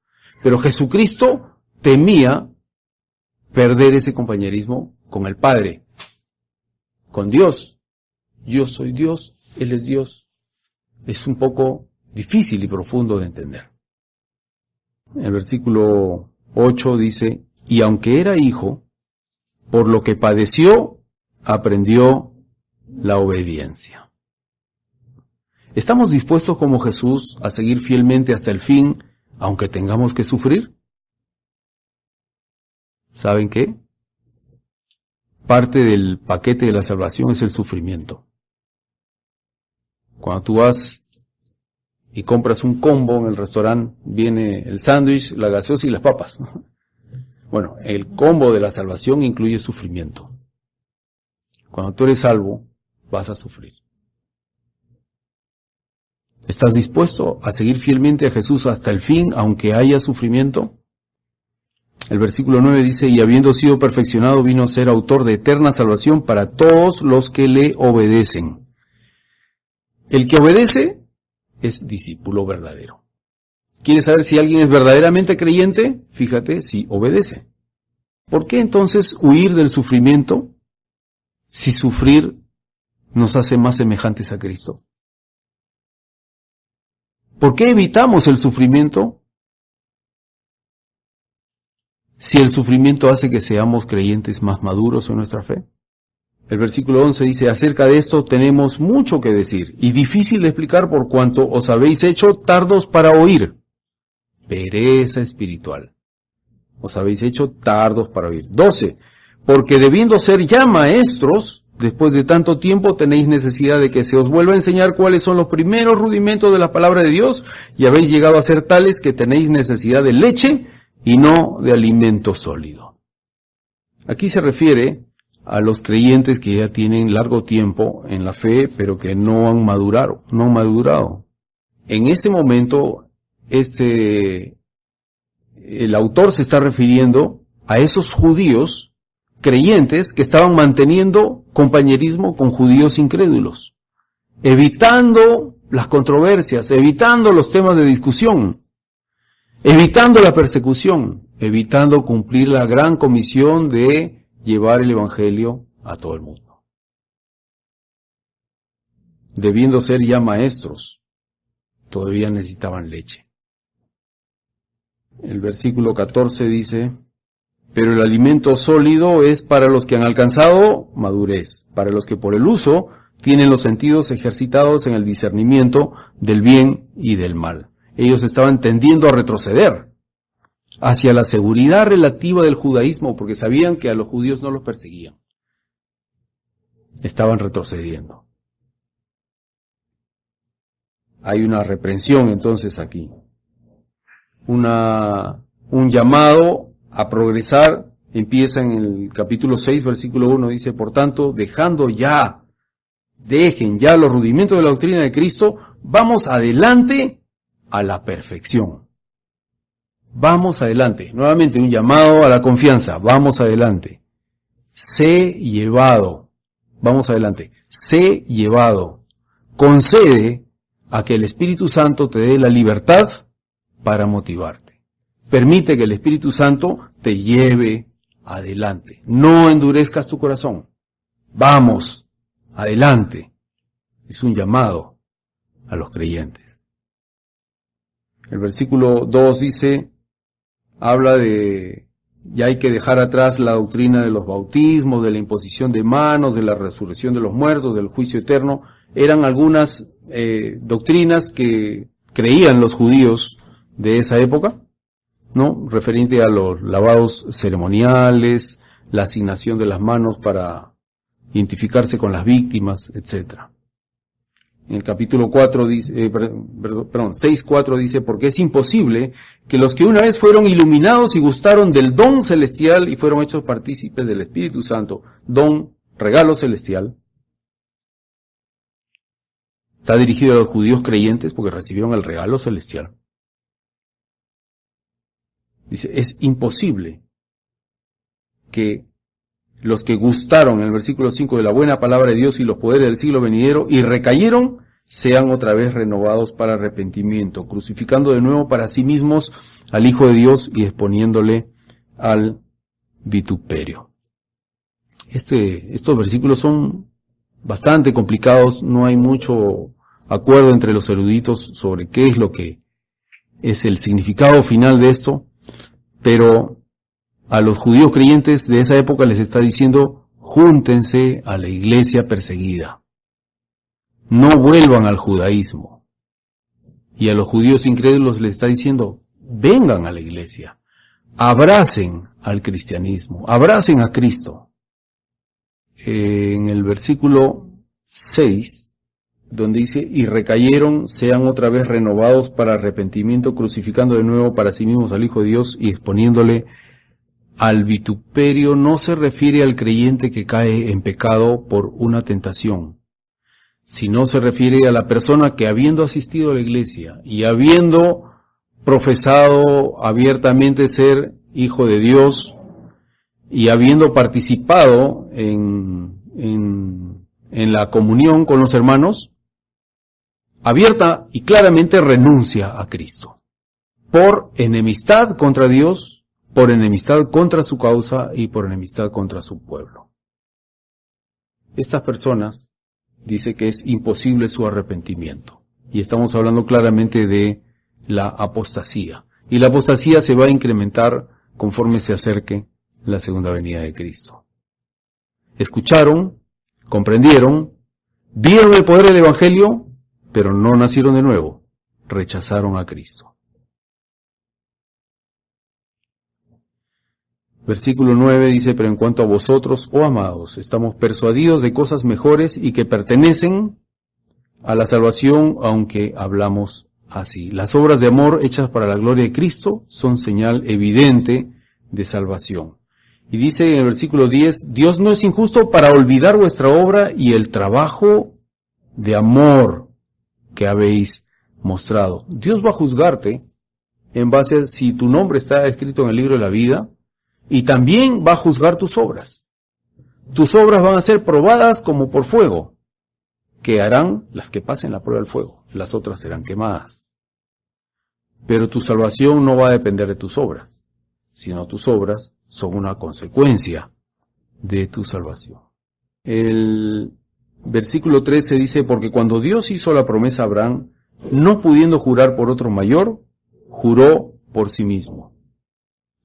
Pero Jesucristo temía perder ese compañerismo con el Padre, con Dios. Yo soy Dios, Él es Dios. Es un poco difícil y profundo de entender. El versículo 8 dice, y aunque era hijo, por lo que padeció, aprendió la obediencia. ¿Estamos dispuestos como Jesús a seguir fielmente hasta el fin, aunque tengamos que sufrir? ¿Saben qué? Parte del paquete de la salvación es el sufrimiento. Cuando tú vas y compras un combo en el restaurante, viene el sándwich, la gaseosa y las papas. Bueno, el combo de la salvación incluye sufrimiento. Cuando tú eres salvo, vas a sufrir. ¿Estás dispuesto a seguir fielmente a Jesús hasta el fin, aunque haya sufrimiento? El versículo 9 dice, y habiendo sido perfeccionado, vino a ser autor de eterna salvación para todos los que le obedecen. El que obedece es discípulo verdadero. ¿Quieres saber si alguien es verdaderamente creyente? Fíjate si obedece. ¿Por qué entonces huir del sufrimiento si sufrir nos hace más semejantes a Cristo? ¿Por qué evitamos el sufrimiento si el sufrimiento hace que seamos creyentes más maduros en nuestra fe? El versículo 11 dice, acerca de esto tenemos mucho que decir y difícil de explicar por cuanto os habéis hecho tardos para oír. Pereza espiritual. Os habéis hecho tardos para oír. 12. Porque debiendo ser ya maestros, después de tanto tiempo tenéis necesidad de que se os vuelva a enseñar cuáles son los primeros rudimentos de la palabra de Dios, y habéis llegado a ser tales que tenéis necesidad de leche y no de alimento sólido. Aquí se refiere a los creyentes que ya tienen largo tiempo en la fe, pero que no han madurado. En ese momento, el autor se está refiriendo a esos judíos creyentes que estaban manteniendo compañerismo con judíos incrédulos, evitando las controversias, evitando los temas de discusión, evitando la persecución, evitando cumplir la gran comisión de llevar el evangelio a todo el mundo. Debiendo ser ya maestros, todavía necesitaban leche. El versículo 14 dice, pero el alimento sólido es para los que han alcanzado madurez, para los que por el uso tienen los sentidos ejercitados en el discernimiento del bien y del mal. Ellos estaban tendiendo a retroceder hacia la seguridad relativa del judaísmo, porque sabían que a los judíos no los perseguían. Estaban retrocediendo. Hay una reprensión entonces aquí. Un llamado a progresar empieza en el capítulo 6, versículo 1, dice, por tanto, dejen ya los rudimentos de la doctrina de Cristo, vamos adelante a la perfección. Vamos adelante. Nuevamente un llamado a la confianza. Vamos adelante. Sé llevado. Vamos adelante. Sé llevado. Concede a que el Espíritu Santo te dé la libertad para motivarte. Permite que el Espíritu Santo te lleve adelante. No endurezcas tu corazón. Vamos adelante. Es un llamado. a los creyentes. El versículo 2 dice, habla de, ya hay que dejar atrás la doctrina de los bautismos, de la imposición de manos, de la resurrección de los muertos, del juicio eterno. Eran algunas doctrinas que creían los judíos de esa época, ¿no? Referente a los lavados ceremoniales, la asignación de las manos para identificarse con las víctimas, etcétera. En el capítulo 4 dice, 6:4 dice, porque es imposible que los que una vez fueron iluminados y gustaron del don celestial y fueron hechos partícipes del Espíritu Santo, don, regalo celestial, está dirigido a los judíos creyentes porque recibieron el regalo celestial. Dice, es imposible que los que gustaron, en el versículo 5, de la buena palabra de Dios y los poderes del siglo venidero y recayeron, sean otra vez renovados para arrepentimiento, crucificando de nuevo para sí mismos al Hijo de Dios y exponiéndole al vituperio. Estos versículos son bastante complicados, no hay mucho acuerdo entre los eruditos sobre qué es lo que es el significado final de esto, pero a los judíos creyentes de esa época les está diciendo, júntense a la iglesia perseguida. No vuelvan al judaísmo. Y a los judíos incrédulos les está diciendo, vengan a la iglesia. Abracen al cristianismo. Abracen a Cristo. En el versículo 6, donde dice, y recayeron, sean otra vez renovados para arrepentimiento, crucificando de nuevo para sí mismos al Hijo de Dios y exponiéndole al vituperio, no se refiere al creyente que cae en pecado por una tentación, sino se refiere a la persona que habiendo asistido a la iglesia y habiendo profesado abiertamente ser hijo de Dios y habiendo participado en la comunión con los hermanos, abierta y claramente renuncia a Cristo por enemistad contra Dios, por enemistad contra su causa y por enemistad contra su pueblo. Estas personas dice que es imposible su arrepentimiento. Y estamos hablando claramente de la apostasía. Y la apostasía se va a incrementar conforme se acerque la segunda venida de Cristo. Escucharon, comprendieron, vieron el poder del Evangelio, pero no nacieron de nuevo. Rechazaron a Cristo. Versículo 9 dice, pero en cuanto a vosotros, oh amados, estamos persuadidos de cosas mejores y que pertenecen a la salvación, aunque hablamos así. Las obras de amor hechas para la gloria de Cristo son señal evidente de salvación. Y dice en el versículo 10, Dios no es injusto para olvidar vuestra obra y el trabajo de amor que habéis mostrado. Dios va a juzgarte en base a si tu nombre está escrito en el libro de la vida, y también va a juzgar tus obras. Tus obras van a ser probadas como por fuego, que harán las que pasen la prueba del fuego, las otras serán quemadas. Pero tu salvación no va a depender de tus obras, sino tus obras son una consecuencia de tu salvación. El versículo 13 dice, porque cuando Dios hizo la promesa a Abraham, no pudiendo jurar por otro mayor, juró por sí mismo.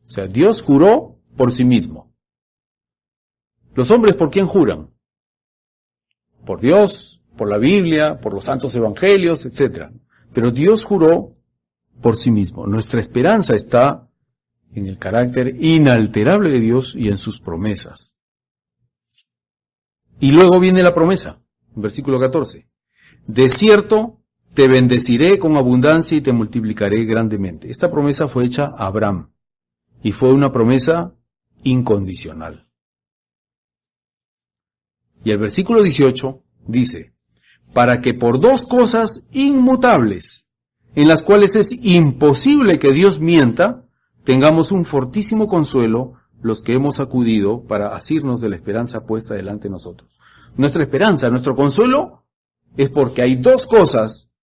O sea, Dios juró por sí mismo. Los hombres, ¿por quién juran? Por Dios, por la Biblia, por los santos evangelios, etc. Pero Dios juró por sí mismo. Nuestra esperanza está en el carácter inalterable de Dios y en sus promesas. Y luego viene la promesa, versículo 14. De cierto, te bendeciré con abundancia y te multiplicaré grandemente. Esta promesa fue hecha a Abraham. Y fue una promesa incondicional. Y el versículo 18 dice, para que por dos cosas inmutables, en las cuales es imposible que Dios mienta, tengamos un fortísimo consuelo los que hemos acudido para asirnos de la esperanza puesta delante de nosotros. Nuestra esperanza, nuestro consuelo, es porque hay dos cosas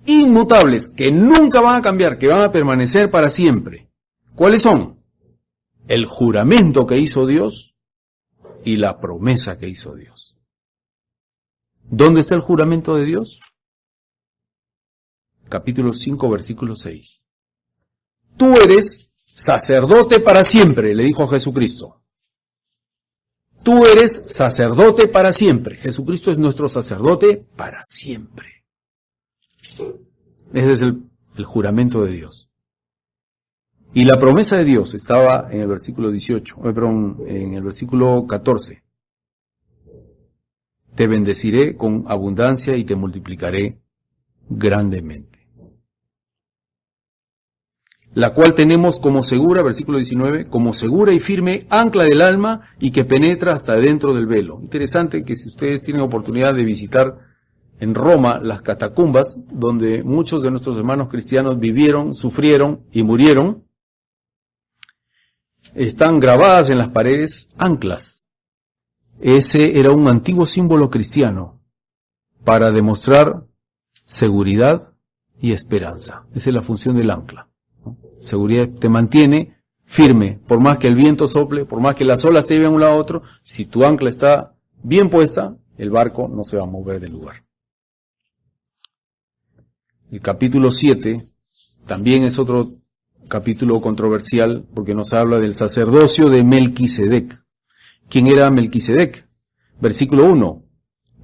inmutables que nunca van a cambiar, que van a permanecer para siempre. ¿Cuáles son? El juramento que hizo Dios y la promesa que hizo Dios. ¿Dónde está el juramento de Dios? capítulo 5, versículo 6. Tú eres sacerdote para siempre, le dijo a Jesucristo. Tú eres sacerdote para siempre. Jesucristo es nuestro sacerdote para siempre. Ese es el juramento de Dios. Y la promesa de Dios estaba en el versículo 18, en el versículo 14. Te bendeciré con abundancia y te multiplicaré grandemente. La cual tenemos como segura, versículo 19, como segura y firme ancla del alma y que penetra hasta dentro del velo. Interesante que si ustedes tienen oportunidad de visitar en Roma las catacumbas, donde muchos de nuestros hermanos cristianos vivieron, sufrieron y murieron, están grabadas en las paredes anclas. Ese era un antiguo símbolo cristiano para demostrar seguridad y esperanza. Esa es la función del ancla. Seguridad te mantiene firme, por más que el viento sople, por más que las olas te lleven de un lado a otro, si tu ancla está bien puesta, el barco no se va a mover del lugar. El capítulo 7 también es otro capítulo controversial porque nos habla del sacerdocio de Melquisedec. ¿Quién era Melquisedec? Versículo 1.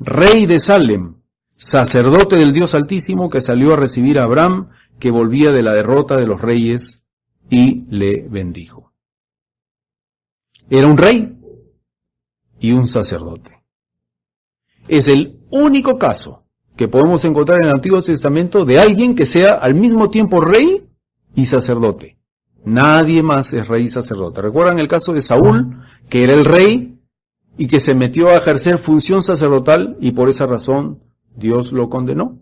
Rey de Salem, sacerdote del Dios Altísimo que salió a recibir a Abraham, que volvía de la derrota de los reyes, y le bendijo. Era un rey y un sacerdote. Es el único caso que podemos encontrar en el Antiguo Testamento de alguien que sea al mismo tiempo rey y sacerdote. Nadie más es rey y sacerdote. ¿Recuerdan el caso de Saúl, que era el rey y que se metió a ejercer función sacerdotal y por esa razón Dios lo condenó?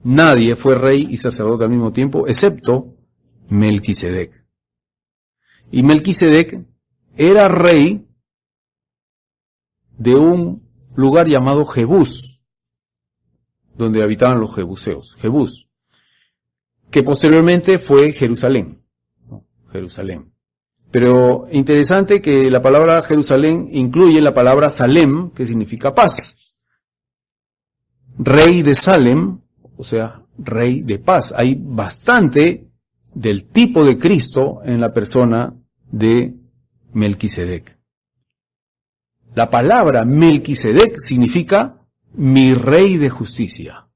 Nadie fue rey y sacerdote al mismo tiempo, excepto Melquisedec. Y Melquisedec era rey de un lugar llamado Jebús, donde habitaban los jebuseos. Jebús, que posteriormente fue Jerusalén. Jerusalén. Pero interesante que la palabra Jerusalén incluye la palabra Salem, que significa paz. Rey de Salem, o sea, rey de paz. Hay bastante del tipo de Cristo en la persona de Melquisedec. La palabra Melquisedec significa mi rey de justicia.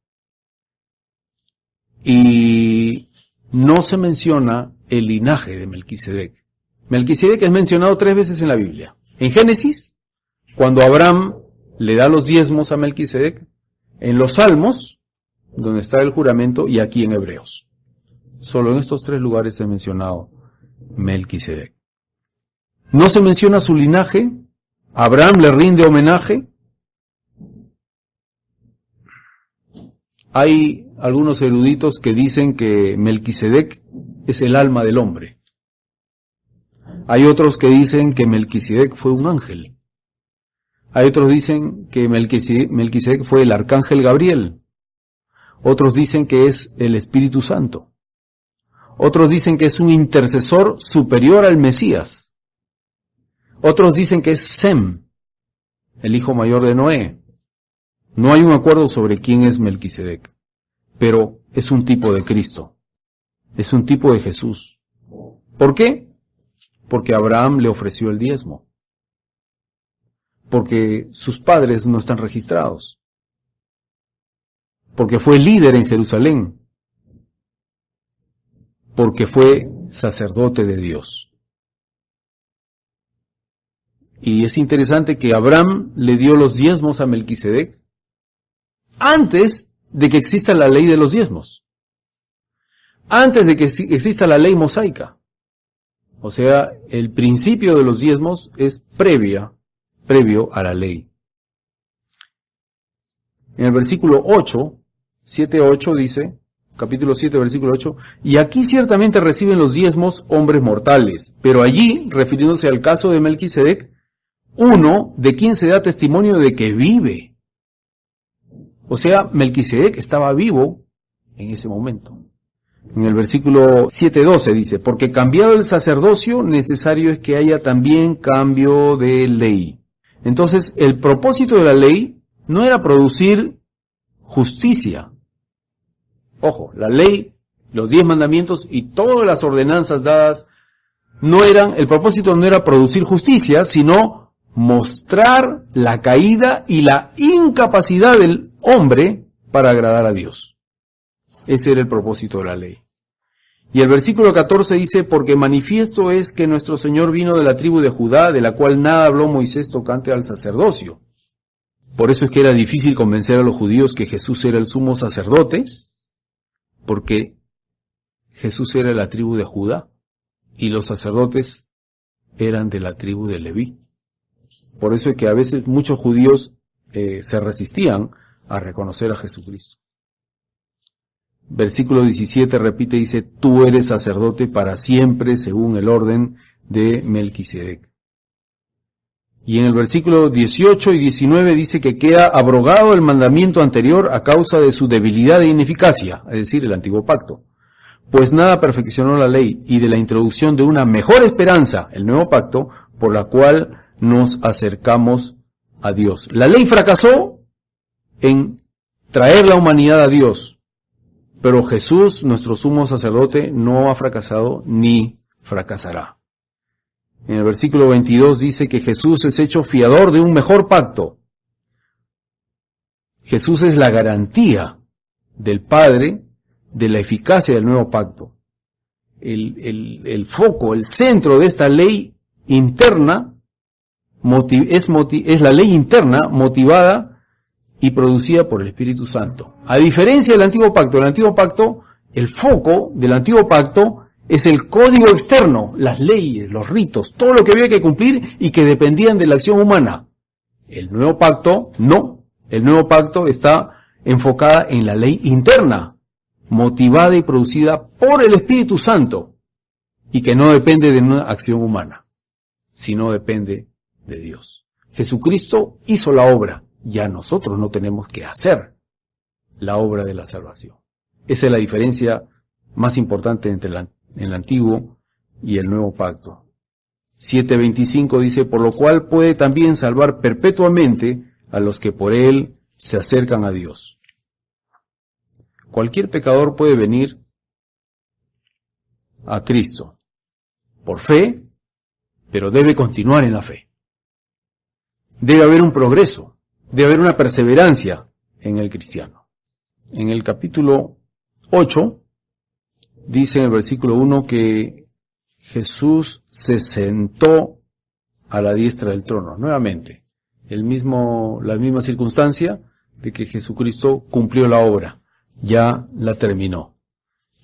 Y no se menciona el linaje de Melquisedec. Melquisedec es mencionado 3 veces en la Biblia. En Génesis, cuando Abraham le da los diezmos a Melquisedec, en los Salmos, donde está el juramento, y aquí en Hebreos. Solo en estos 3 lugares se ha mencionado Melquisedec. No se menciona su linaje. Abraham le rinde homenaje. Hay algunos eruditos que dicen que Melquisedec es el alma del hombre. Hay otros que dicen que Melquisedec fue un ángel. Hay otros dicen que Melquisedec fue el arcángel Gabriel. Otros dicen que es el Espíritu Santo. Otros dicen que es un intercesor superior al Mesías. Otros dicen que es Sem, el hijo mayor de Noé. No hay un acuerdo sobre quién es Melquisedec, pero es un tipo de Cristo. Es un tipo de Jesús. ¿Por qué? Porque Abraham le ofreció el diezmo. Porque sus padres no están registrados. Porque fue líder en Jerusalén. Porque fue sacerdote de Dios. Y es interesante que Abraham le dio los diezmos a Melquisedec antes de que exista la ley de los diezmos. Antes de que exista la ley mosaica. O sea, el principio de los diezmos es previo a la ley. En el versículo 8, 7-8 dice, capítulo 7, versículo 8, y aquí ciertamente reciben los diezmos hombres mortales, pero allí, refiriéndose al caso de Melquisedec, uno de quien se da testimonio de que vive. O sea, Melquisedec estaba vivo en ese momento. En el versículo 7:12 dice, porque cambiado el sacerdocio, necesario es que haya también cambio de ley. Entonces, el propósito de la ley no era producir justicia. Ojo, la ley, los 10 mandamientos y todas las ordenanzas dadas el propósito no era producir justicia, sino mostrar la caída y la incapacidad del hombre para agradar a Dios. Ese era el propósito de la ley. Y el versículo 14 dice, porque manifiesto es que nuestro Señor vino de la tribu de Judá, de la cual nada habló Moisés tocante al sacerdocio. Por eso es que era difícil convencer a los judíos que Jesús era el sumo sacerdote, porque Jesús era de la tribu de Judá y los sacerdotes eran de la tribu de Leví. Por eso es que a veces muchos judíos se resistían a reconocer a Jesucristo. Versículo 17 repite, dice, tú eres sacerdote para siempre según el orden de Melquisedec. Y en el versículo 18 y 19 dice que queda abrogado el mandamiento anterior a causa de su debilidad e ineficacia, es decir, el antiguo pacto. Pues nada perfeccionó la ley y de la introducción de una mejor esperanza, el nuevo pacto, por la cual nos acercamos a Dios. La ley fracasó en traer la humanidad a Dios, pero Jesús, nuestro sumo sacerdote, no ha fracasado ni fracasará. En el versículo 22 dice que Jesús es hecho fiador de un mejor pacto. Jesús es la garantía del Padre de la eficacia del nuevo pacto. El foco, el centro de esta ley interna es la ley interna motivada y producida por el Espíritu Santo. A diferencia del antiguo pacto, el foco del antiguo pacto es el código externo, las leyes, los ritos, todo lo que había que cumplir y que dependían de la acción humana. El nuevo pacto, no. El nuevo pacto está enfocada en la ley interna, motivada y producida por el Espíritu Santo, y que no depende de una acción humana, sino depende de Dios. Jesucristo hizo la obra, ya nosotros no tenemos que hacer la obra de la salvación. Esa es la diferencia más importante entre el antiguo y el nuevo pacto. 7:25 dice, por lo cual puede también salvar perpetuamente a los que por él se acercan a Dios. Cualquier pecador puede venir a Cristo por fe, pero debe continuar en la fe. Debe haber un progreso, debe haber una perseverancia en el cristiano. En el capítulo 8 dice en el versículo 1 que Jesús se sentó a la diestra del trono. Nuevamente, la misma circunstancia de que Jesucristo cumplió la obra, ya la terminó.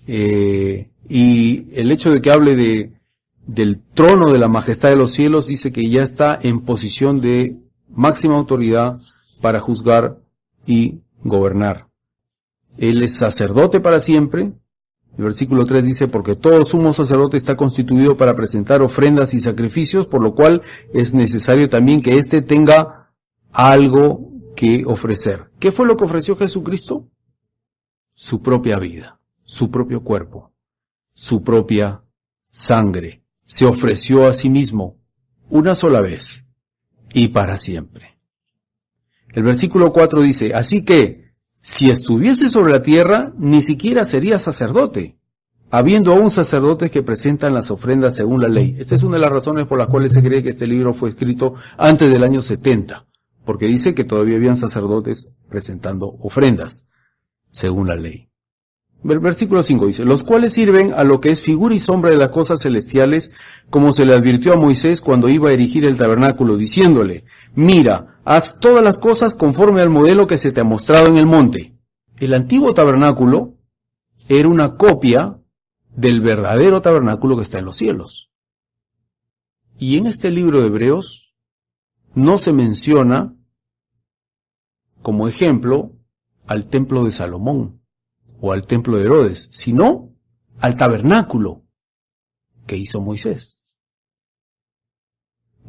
Y el hecho de que hable del trono de la majestad de los cielos dice que ya está en posición de máxima autoridad para juzgar y gobernar. Él es sacerdote para siempre. El versículo 3 dice, porque todo sumo sacerdote está constituido para presentar ofrendas y sacrificios, por lo cual es necesario también que éste tenga algo que ofrecer. ¿Qué fue lo que ofreció Jesucristo? Su propia vida, su propio cuerpo, su propia sangre. Se ofreció a sí mismo una sola vez y para siempre. El versículo 4 dice, así que, si estuviese sobre la tierra, ni siquiera sería sacerdote, habiendo aún sacerdotes que presentan las ofrendas según la ley. Esta es una de las razones por las cuales se cree que este libro fue escrito antes del año 70, porque dice que todavía habían sacerdotes presentando ofrendas según la ley. El versículo 5 dice, los cuales sirven a lo que es figura y sombra de las cosas celestiales, como se le advirtió a Moisés cuando iba a erigir el tabernáculo, diciéndole, mira, haz todas las cosas conforme al modelo que se te ha mostrado en el monte. El antiguo tabernáculo era una copia del verdadero tabernáculo que está en los cielos. Y en este libro de Hebreos no se menciona como ejemplo al templo de Salomón o al templo de Herodes, sino al tabernáculo que hizo Moisés.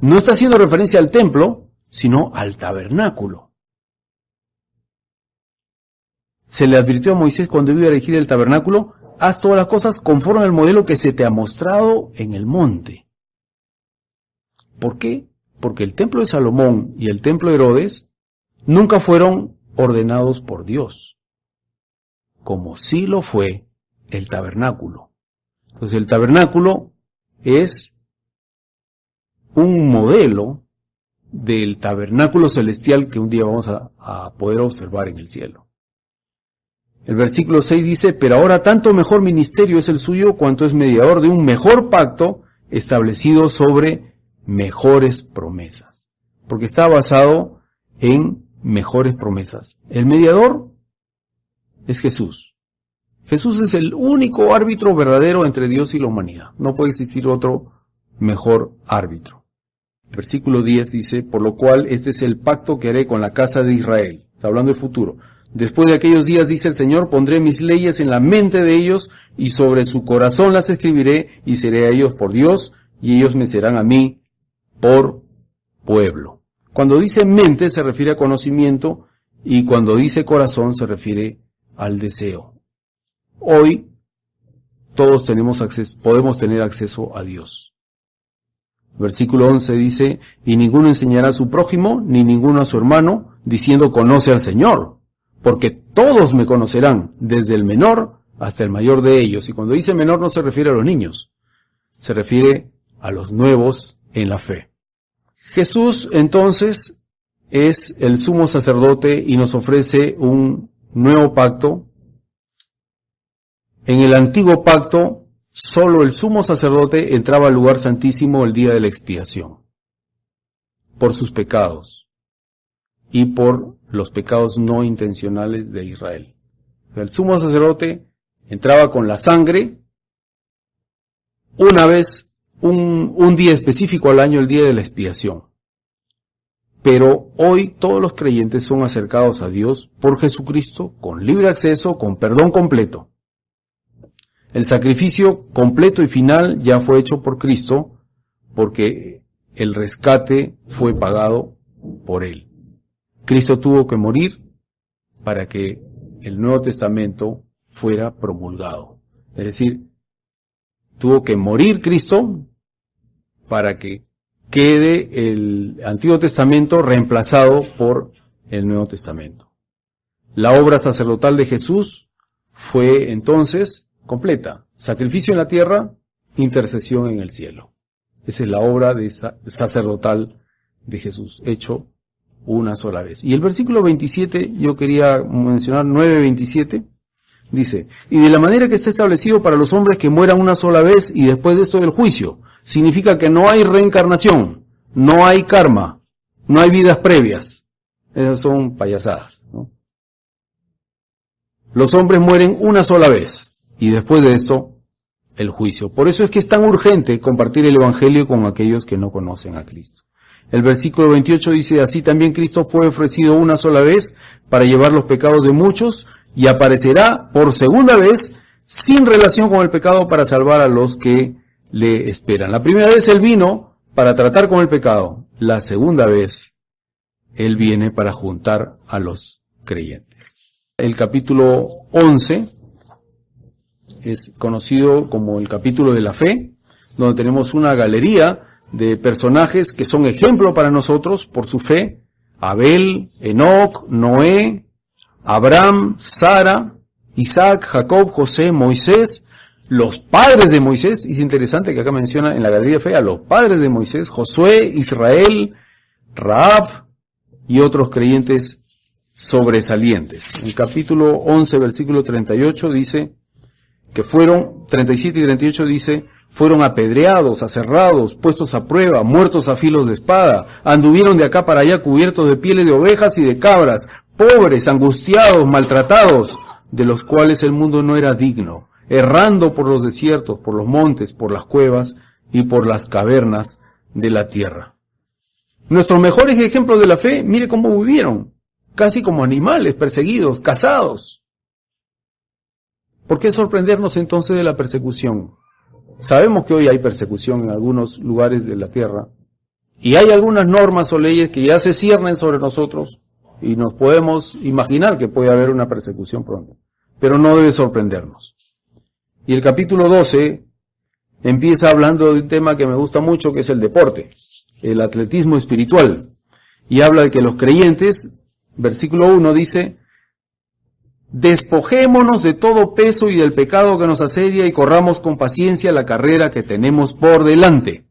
No está haciendo referencia al templo, sino al tabernáculo. Se le advirtió a Moisés cuando iba a erigir el tabernáculo, haz todas las cosas conforme al modelo que se te ha mostrado en el monte. ¿Por qué? Porque el templo de Salomón y el templo de Herodes nunca fueron ordenados por Dios. como sí lo fue el tabernáculo. Entonces el tabernáculo es un modelo del tabernáculo celestial que un día vamos a poder observar en el cielo. El versículo 6 dice, pero ahora tanto mejor ministerio es el suyo cuanto es mediador de un mejor pacto establecido sobre mejores promesas. Porque está basado en mejores promesas. El mediador es Jesús. Jesús es el único árbitro verdadero entre Dios y la humanidad. No puede existir otro mejor árbitro. Versículo 10 dice, por lo cual este es el pacto que haré con la casa de Israel. Está hablando del futuro. Después de aquellos días, dice el Señor, pondré mis leyes en la mente de ellos y sobre su corazón las escribiré y seré a ellos por Dios y ellos me serán a mí por pueblo. Cuando dice mente se refiere a conocimiento y cuando dice corazón se refiere al deseo. Hoy todos podemos tener acceso a Dios. Versículo 11 dice, y ninguno enseñará a su prójimo, ni ninguno a su hermano, diciendo conoce al Señor, porque todos me conocerán, desde el menor hasta el mayor de ellos. Y cuando dice menor no se refiere a los niños, se refiere a los nuevos en la fe. Jesús entonces es el sumo sacerdote y nos ofrece un nuevo pacto. En el antiguo pacto, solo el sumo sacerdote entraba al lugar santísimo el día de la expiación, por sus pecados y por los pecados no intencionales de Israel. El sumo sacerdote entraba con la sangre una vez, un día específico al año, el día de la expiación. Pero hoy todos los creyentes son acercados a Dios por Jesucristo, con libre acceso, con perdón completo. El sacrificio completo y final ya fue hecho por Cristo, porque el rescate fue pagado por Él. Cristo tuvo que morir para que el Nuevo Testamento fuera promulgado. Es decir, tuvo que morir Cristo para que quede el Antiguo Testamento reemplazado por el Nuevo Testamento. La obra sacerdotal de Jesús fue entonces completa. Sacrificio en la tierra, intercesión en el cielo. Esa es la obra sacerdotal de Jesús, hecho una sola vez. Y el versículo 27, yo quería mencionar 9:27, dice, y de la manera que está establecido para los hombres que mueran una sola vez y después de esto el juicio. Significa que no hay reencarnación, no hay karma, no hay vidas previas. Esas son payasadas, ¿no? Los hombres mueren una sola vez. Y después de esto, el juicio. Por eso es que es tan urgente compartir el Evangelio con aquellos que no conocen a Cristo. El versículo 28 dice, así también Cristo fue ofrecido una sola vez para llevar los pecados de muchos y aparecerá por segunda vez sin relación con el pecado para salvar a los que le esperan. La primera vez Él vino para tratar con el pecado. La segunda vez Él viene para juntar a los creyentes. El capítulo 11 es conocido como el capítulo de la fe, donde tenemos una galería de personajes que son ejemplo para nosotros por su fe. Abel, Enoc, Noé, Abraham, Sara, Isaac, Jacob, José, Moisés, los padres de Moisés. Es interesante que acá menciona en la galería de fe a los padres de Moisés, Josué, Israel, Rahab y otros creyentes sobresalientes. En el capítulo 11, versículo 38 dice, que fueron, 37 y 38 dice, fueron apedreados, aserrados, puestos a prueba, muertos a filos de espada, anduvieron de acá para allá cubiertos de pieles de ovejas y de cabras, pobres, angustiados, maltratados, de los cuales el mundo no era digno, errando por los desiertos, por los montes, por las cuevas y por las cavernas de la tierra. Nuestros mejores ejemplos de la fe, mire cómo vivieron, casi como animales, perseguidos, cazados. ¿Por qué sorprendernos entonces de la persecución? Sabemos que hoy hay persecución en algunos lugares de la tierra y hay algunas normas o leyes que ya se ciernen sobre nosotros y nos podemos imaginar que puede haber una persecución pronto, pero no debe sorprendernos. Y el capítulo 12 empieza hablando de un tema que me gusta mucho, que es el deporte, el atletismo espiritual, y habla de que los creyentes, versículo 1 dice, despojémonos de todo peso y del pecado que nos asedia y corramos con paciencia la carrera que tenemos por delante.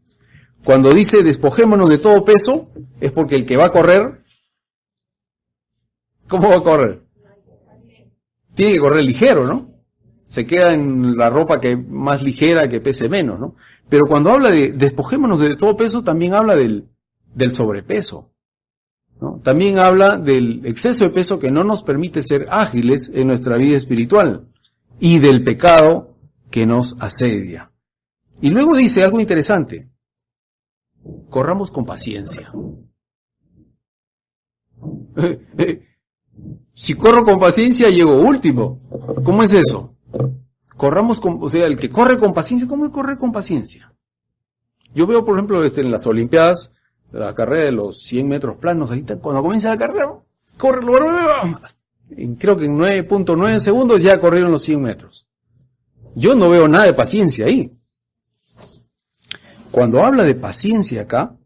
Cuando dice despojémonos de todo peso, es porque el que va a correr, ¿cómo va a correr? Tiene que correr ligero, ¿no? Se queda en la ropa que más ligera, que pese menos, ¿no? Pero cuando habla de despojémonos de todo peso, también habla del sobrepeso, ¿no? También habla del exceso de peso que no nos permite ser ágiles en nuestra vida espiritual y del pecado que nos asedia. Y luego dice algo interesante: corramos con paciencia. Si corro con paciencia, llego último. ¿Cómo es eso? Corramos con, o sea, el que corre con paciencia, ¿cómo es correr con paciencia? Yo veo, por ejemplo, en las Olimpiadas, la carrera de los 100 metros planos, ahí está, cuando comienza la carrera, corre, creo que en 9.9 segundos ya corrieron los 100 metros. Yo no veo nada de paciencia ahí. Cuando habla de paciencia acá,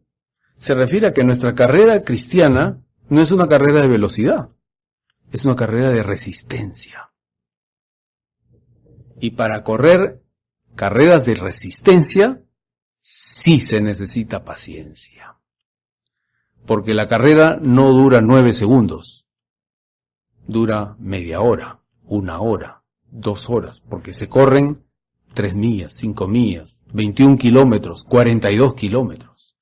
se refiere a que nuestra carrera cristiana no es una carrera de velocidad, es una carrera de resistencia. Y para correr carreras de resistencia, sí se necesita paciencia. Porque la carrera no dura 9 segundos, dura media hora, 1 hora, 2 horas, porque se corren 3 millas, 5 millas, 21 kilómetros, 42 kilómetros.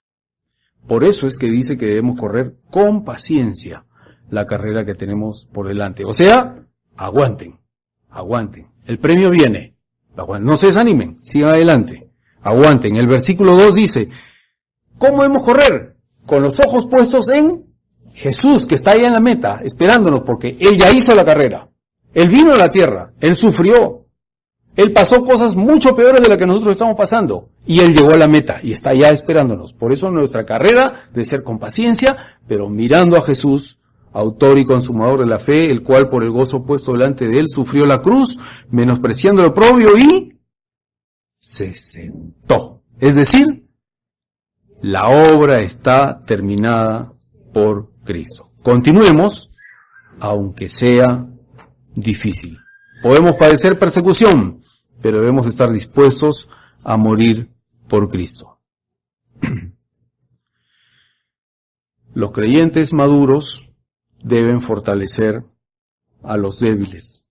Por eso es que dice que debemos correr con paciencia la carrera que tenemos por delante. O sea, aguanten. El premio viene. No se desanimen, sigan adelante. Aguanten. El versículo 2 dice, ¿cómo debemos correr? Con los ojos puestos en Jesús, que está ahí en la meta, esperándonos, porque Él ya hizo la carrera. Él vino a la tierra, Él sufrió. Él pasó cosas mucho peores de las que nosotros estamos pasando. Y Él llegó a la meta y está ya esperándonos. Por eso nuestra carrera debe ser con paciencia, pero mirando a Jesús, autor y consumador de la fe, el cual por el gozo puesto delante de Él sufrió la cruz, menospreciando el oprobio y se sentó. Es decir, la obra está terminada por Cristo. Continuemos, aunque sea difícil. Podemos padecer persecución, pero debemos estar dispuestos a morir por Cristo. Los creyentes maduros deben fortalecer a los débiles.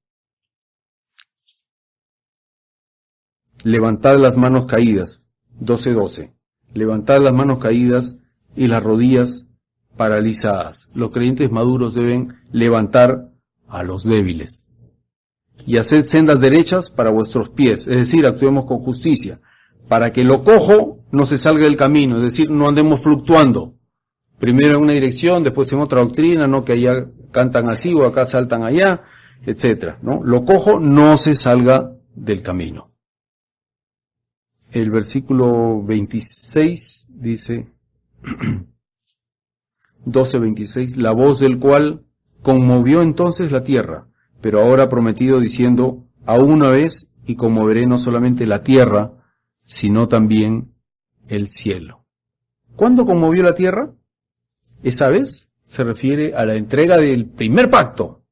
Levantad las manos caídas, 12:12. Levantad las manos caídas y las rodillas paralizadas. Los creyentes maduros deben levantar a los débiles. Y haced sendas derechas para vuestros pies, es decir, actuemos con justicia, para que lo cojo no se salga del camino, es decir, no andemos fluctuando. Primero en una dirección, después en otra doctrina, no que allá cantan así o acá saltan allá, etcétera, ¿no? Lo cojo no se salga del camino. El versículo 26 dice, 12:26, la voz del cual conmovió entonces la tierra, pero ahora ha prometido diciendo, aún una vez y conmoveré no solamente la tierra, sino también el cielo. ¿Cuándo conmovió la tierra? Esa vez se refiere a la entrega del primer pacto.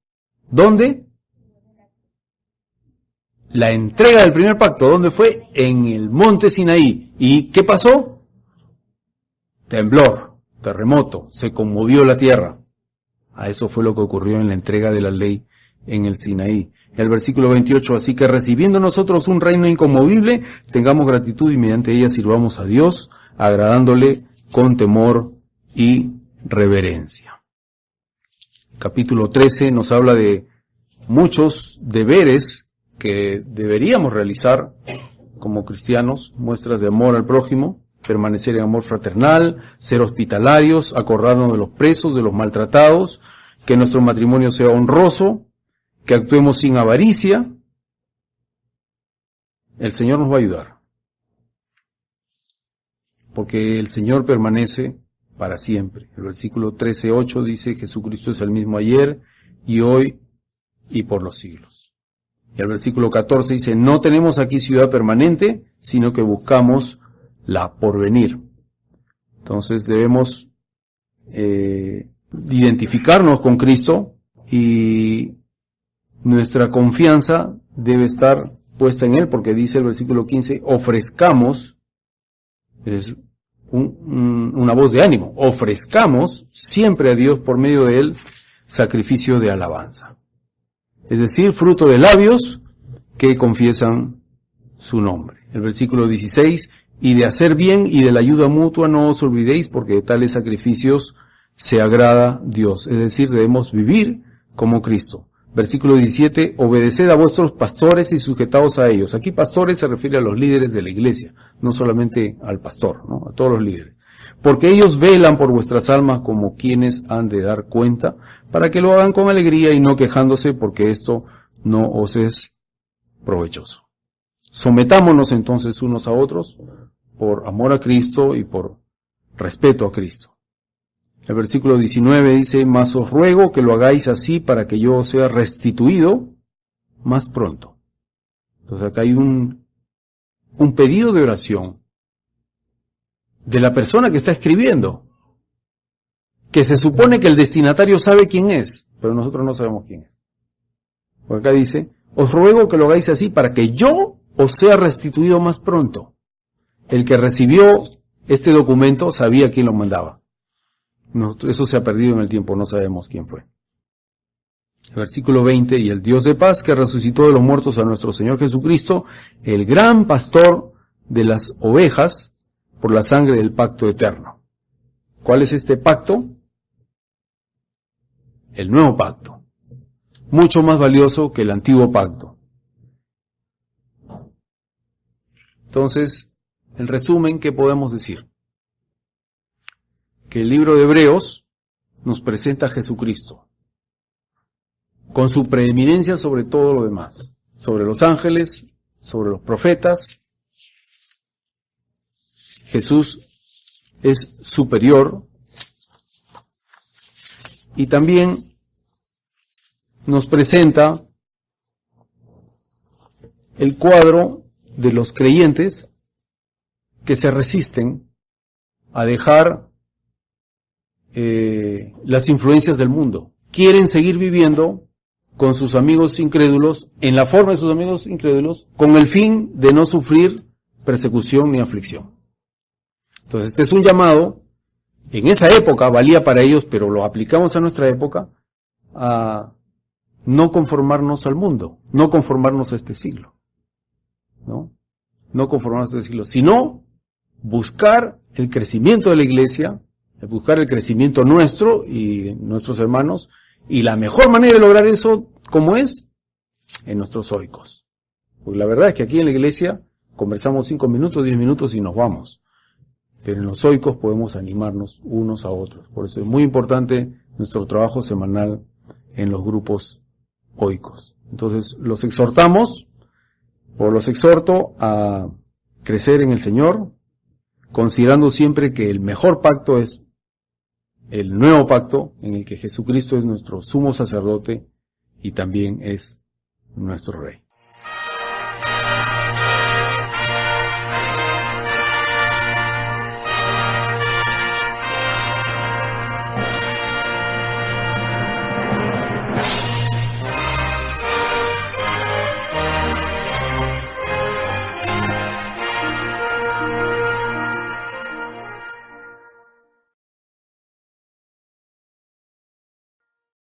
¿Dónde? La entrega del primer pacto, ¿dónde fue? En el monte Sinaí. ¿Y qué pasó? Temblor, terremoto, se conmovió la tierra. A eso fue lo que ocurrió en la entrega de la ley en el Sinaí. El versículo 28, así que recibiendo nosotros un reino inconmovible, tengamos gratitud y mediante ella sirvamos a Dios, agradándole con temor y reverencia. Capítulo 13 nos habla de muchos deberes que deberíamos realizar como cristianos, muestras de amor al prójimo, permanecer en amor fraternal, ser hospitalarios, acordarnos de los presos, de los maltratados, que nuestro matrimonio sea honroso, que actuemos sin avaricia. El Señor nos va a ayudar, porque el Señor permanece para siempre. El versículo 13:8 dice, Jesucristo es el mismo ayer y hoy y por los siglos. Y el versículo 14 dice, no tenemos aquí ciudad permanente, sino que buscamos la porvenir. Entonces debemos identificarnos con Cristo y nuestra confianza debe estar puesta en Él, porque dice el versículo 15, ofrezcamos, es una voz de ánimo, ofrezcamos siempre a Dios por medio de Él sacrificio de alabanza. Es decir, fruto de labios que confiesan su nombre. El versículo 16, y de hacer bien y de la ayuda mutua no os olvidéis, porque de tales sacrificios se agrada Dios. Es decir, debemos vivir como Cristo. Versículo 17, obedeced a vuestros pastores y sujetaos a ellos. Aquí pastores se refiere a los líderes de la iglesia, no solamente al pastor, ¿no? A todos los líderes. Porque ellos velan por vuestras almas como quienes han de dar cuenta, para que lo hagan con alegría y no quejándose, porque esto no os es provechoso. Sometámonos entonces unos a otros por amor a Cristo y por respeto a Cristo. El versículo 19 dice, mas os ruego que lo hagáis así para que yo sea restituido más pronto. Entonces acá hay un pedido de oración de la persona que está escribiendo, que se supone que el destinatario sabe quién es, pero nosotros no sabemos quién es. Porque acá dice, os ruego que lo hagáis así para que yo os sea restituido más pronto. El que recibió este documento sabía quién lo mandaba. No, eso se ha perdido en el tiempo, no sabemos quién fue. El versículo 20, y el Dios de paz que resucitó de los muertos a nuestro Señor Jesucristo, el gran pastor de las ovejas, por la sangre del pacto eterno. ¿Cuál es este pacto? El nuevo pacto. Mucho más valioso que el antiguo pacto. Entonces, en resumen, ¿qué podemos decir? Que el libro de Hebreos nos presenta a Jesucristo, con su preeminencia sobre todo lo demás, sobre los ángeles, sobre los profetas. Jesús es superior y también nos presenta el cuadro de los creyentes que se resisten a dejar las influencias del mundo. Quieren seguir viviendo con sus amigos incrédulos, en la forma de sus amigos incrédulos, con el fin de no sufrir persecución ni aflicción. Entonces, este es un llamado, en esa época valía para ellos, pero lo aplicamos a nuestra época, a no conformarnos al mundo, no conformarnos a este siglo, no conformarnos a este siglo, sino buscar el crecimiento de la iglesia, buscar el crecimiento nuestro y de nuestros hermanos, y la mejor manera de lograr eso, ¿cómo es? En nuestros oicos. Porque la verdad es que aquí en la iglesia conversamos 5 minutos, 10 minutos y nos vamos. Pero en los oicos podemos animarnos unos a otros. Por eso es muy importante nuestro trabajo semanal en los grupos oicos. Entonces, los exhortamos, o los exhorto a crecer en el Señor, considerando siempre que el mejor pacto es el nuevo pacto en el que Jesucristo es nuestro sumo sacerdote y también es nuestro Rey.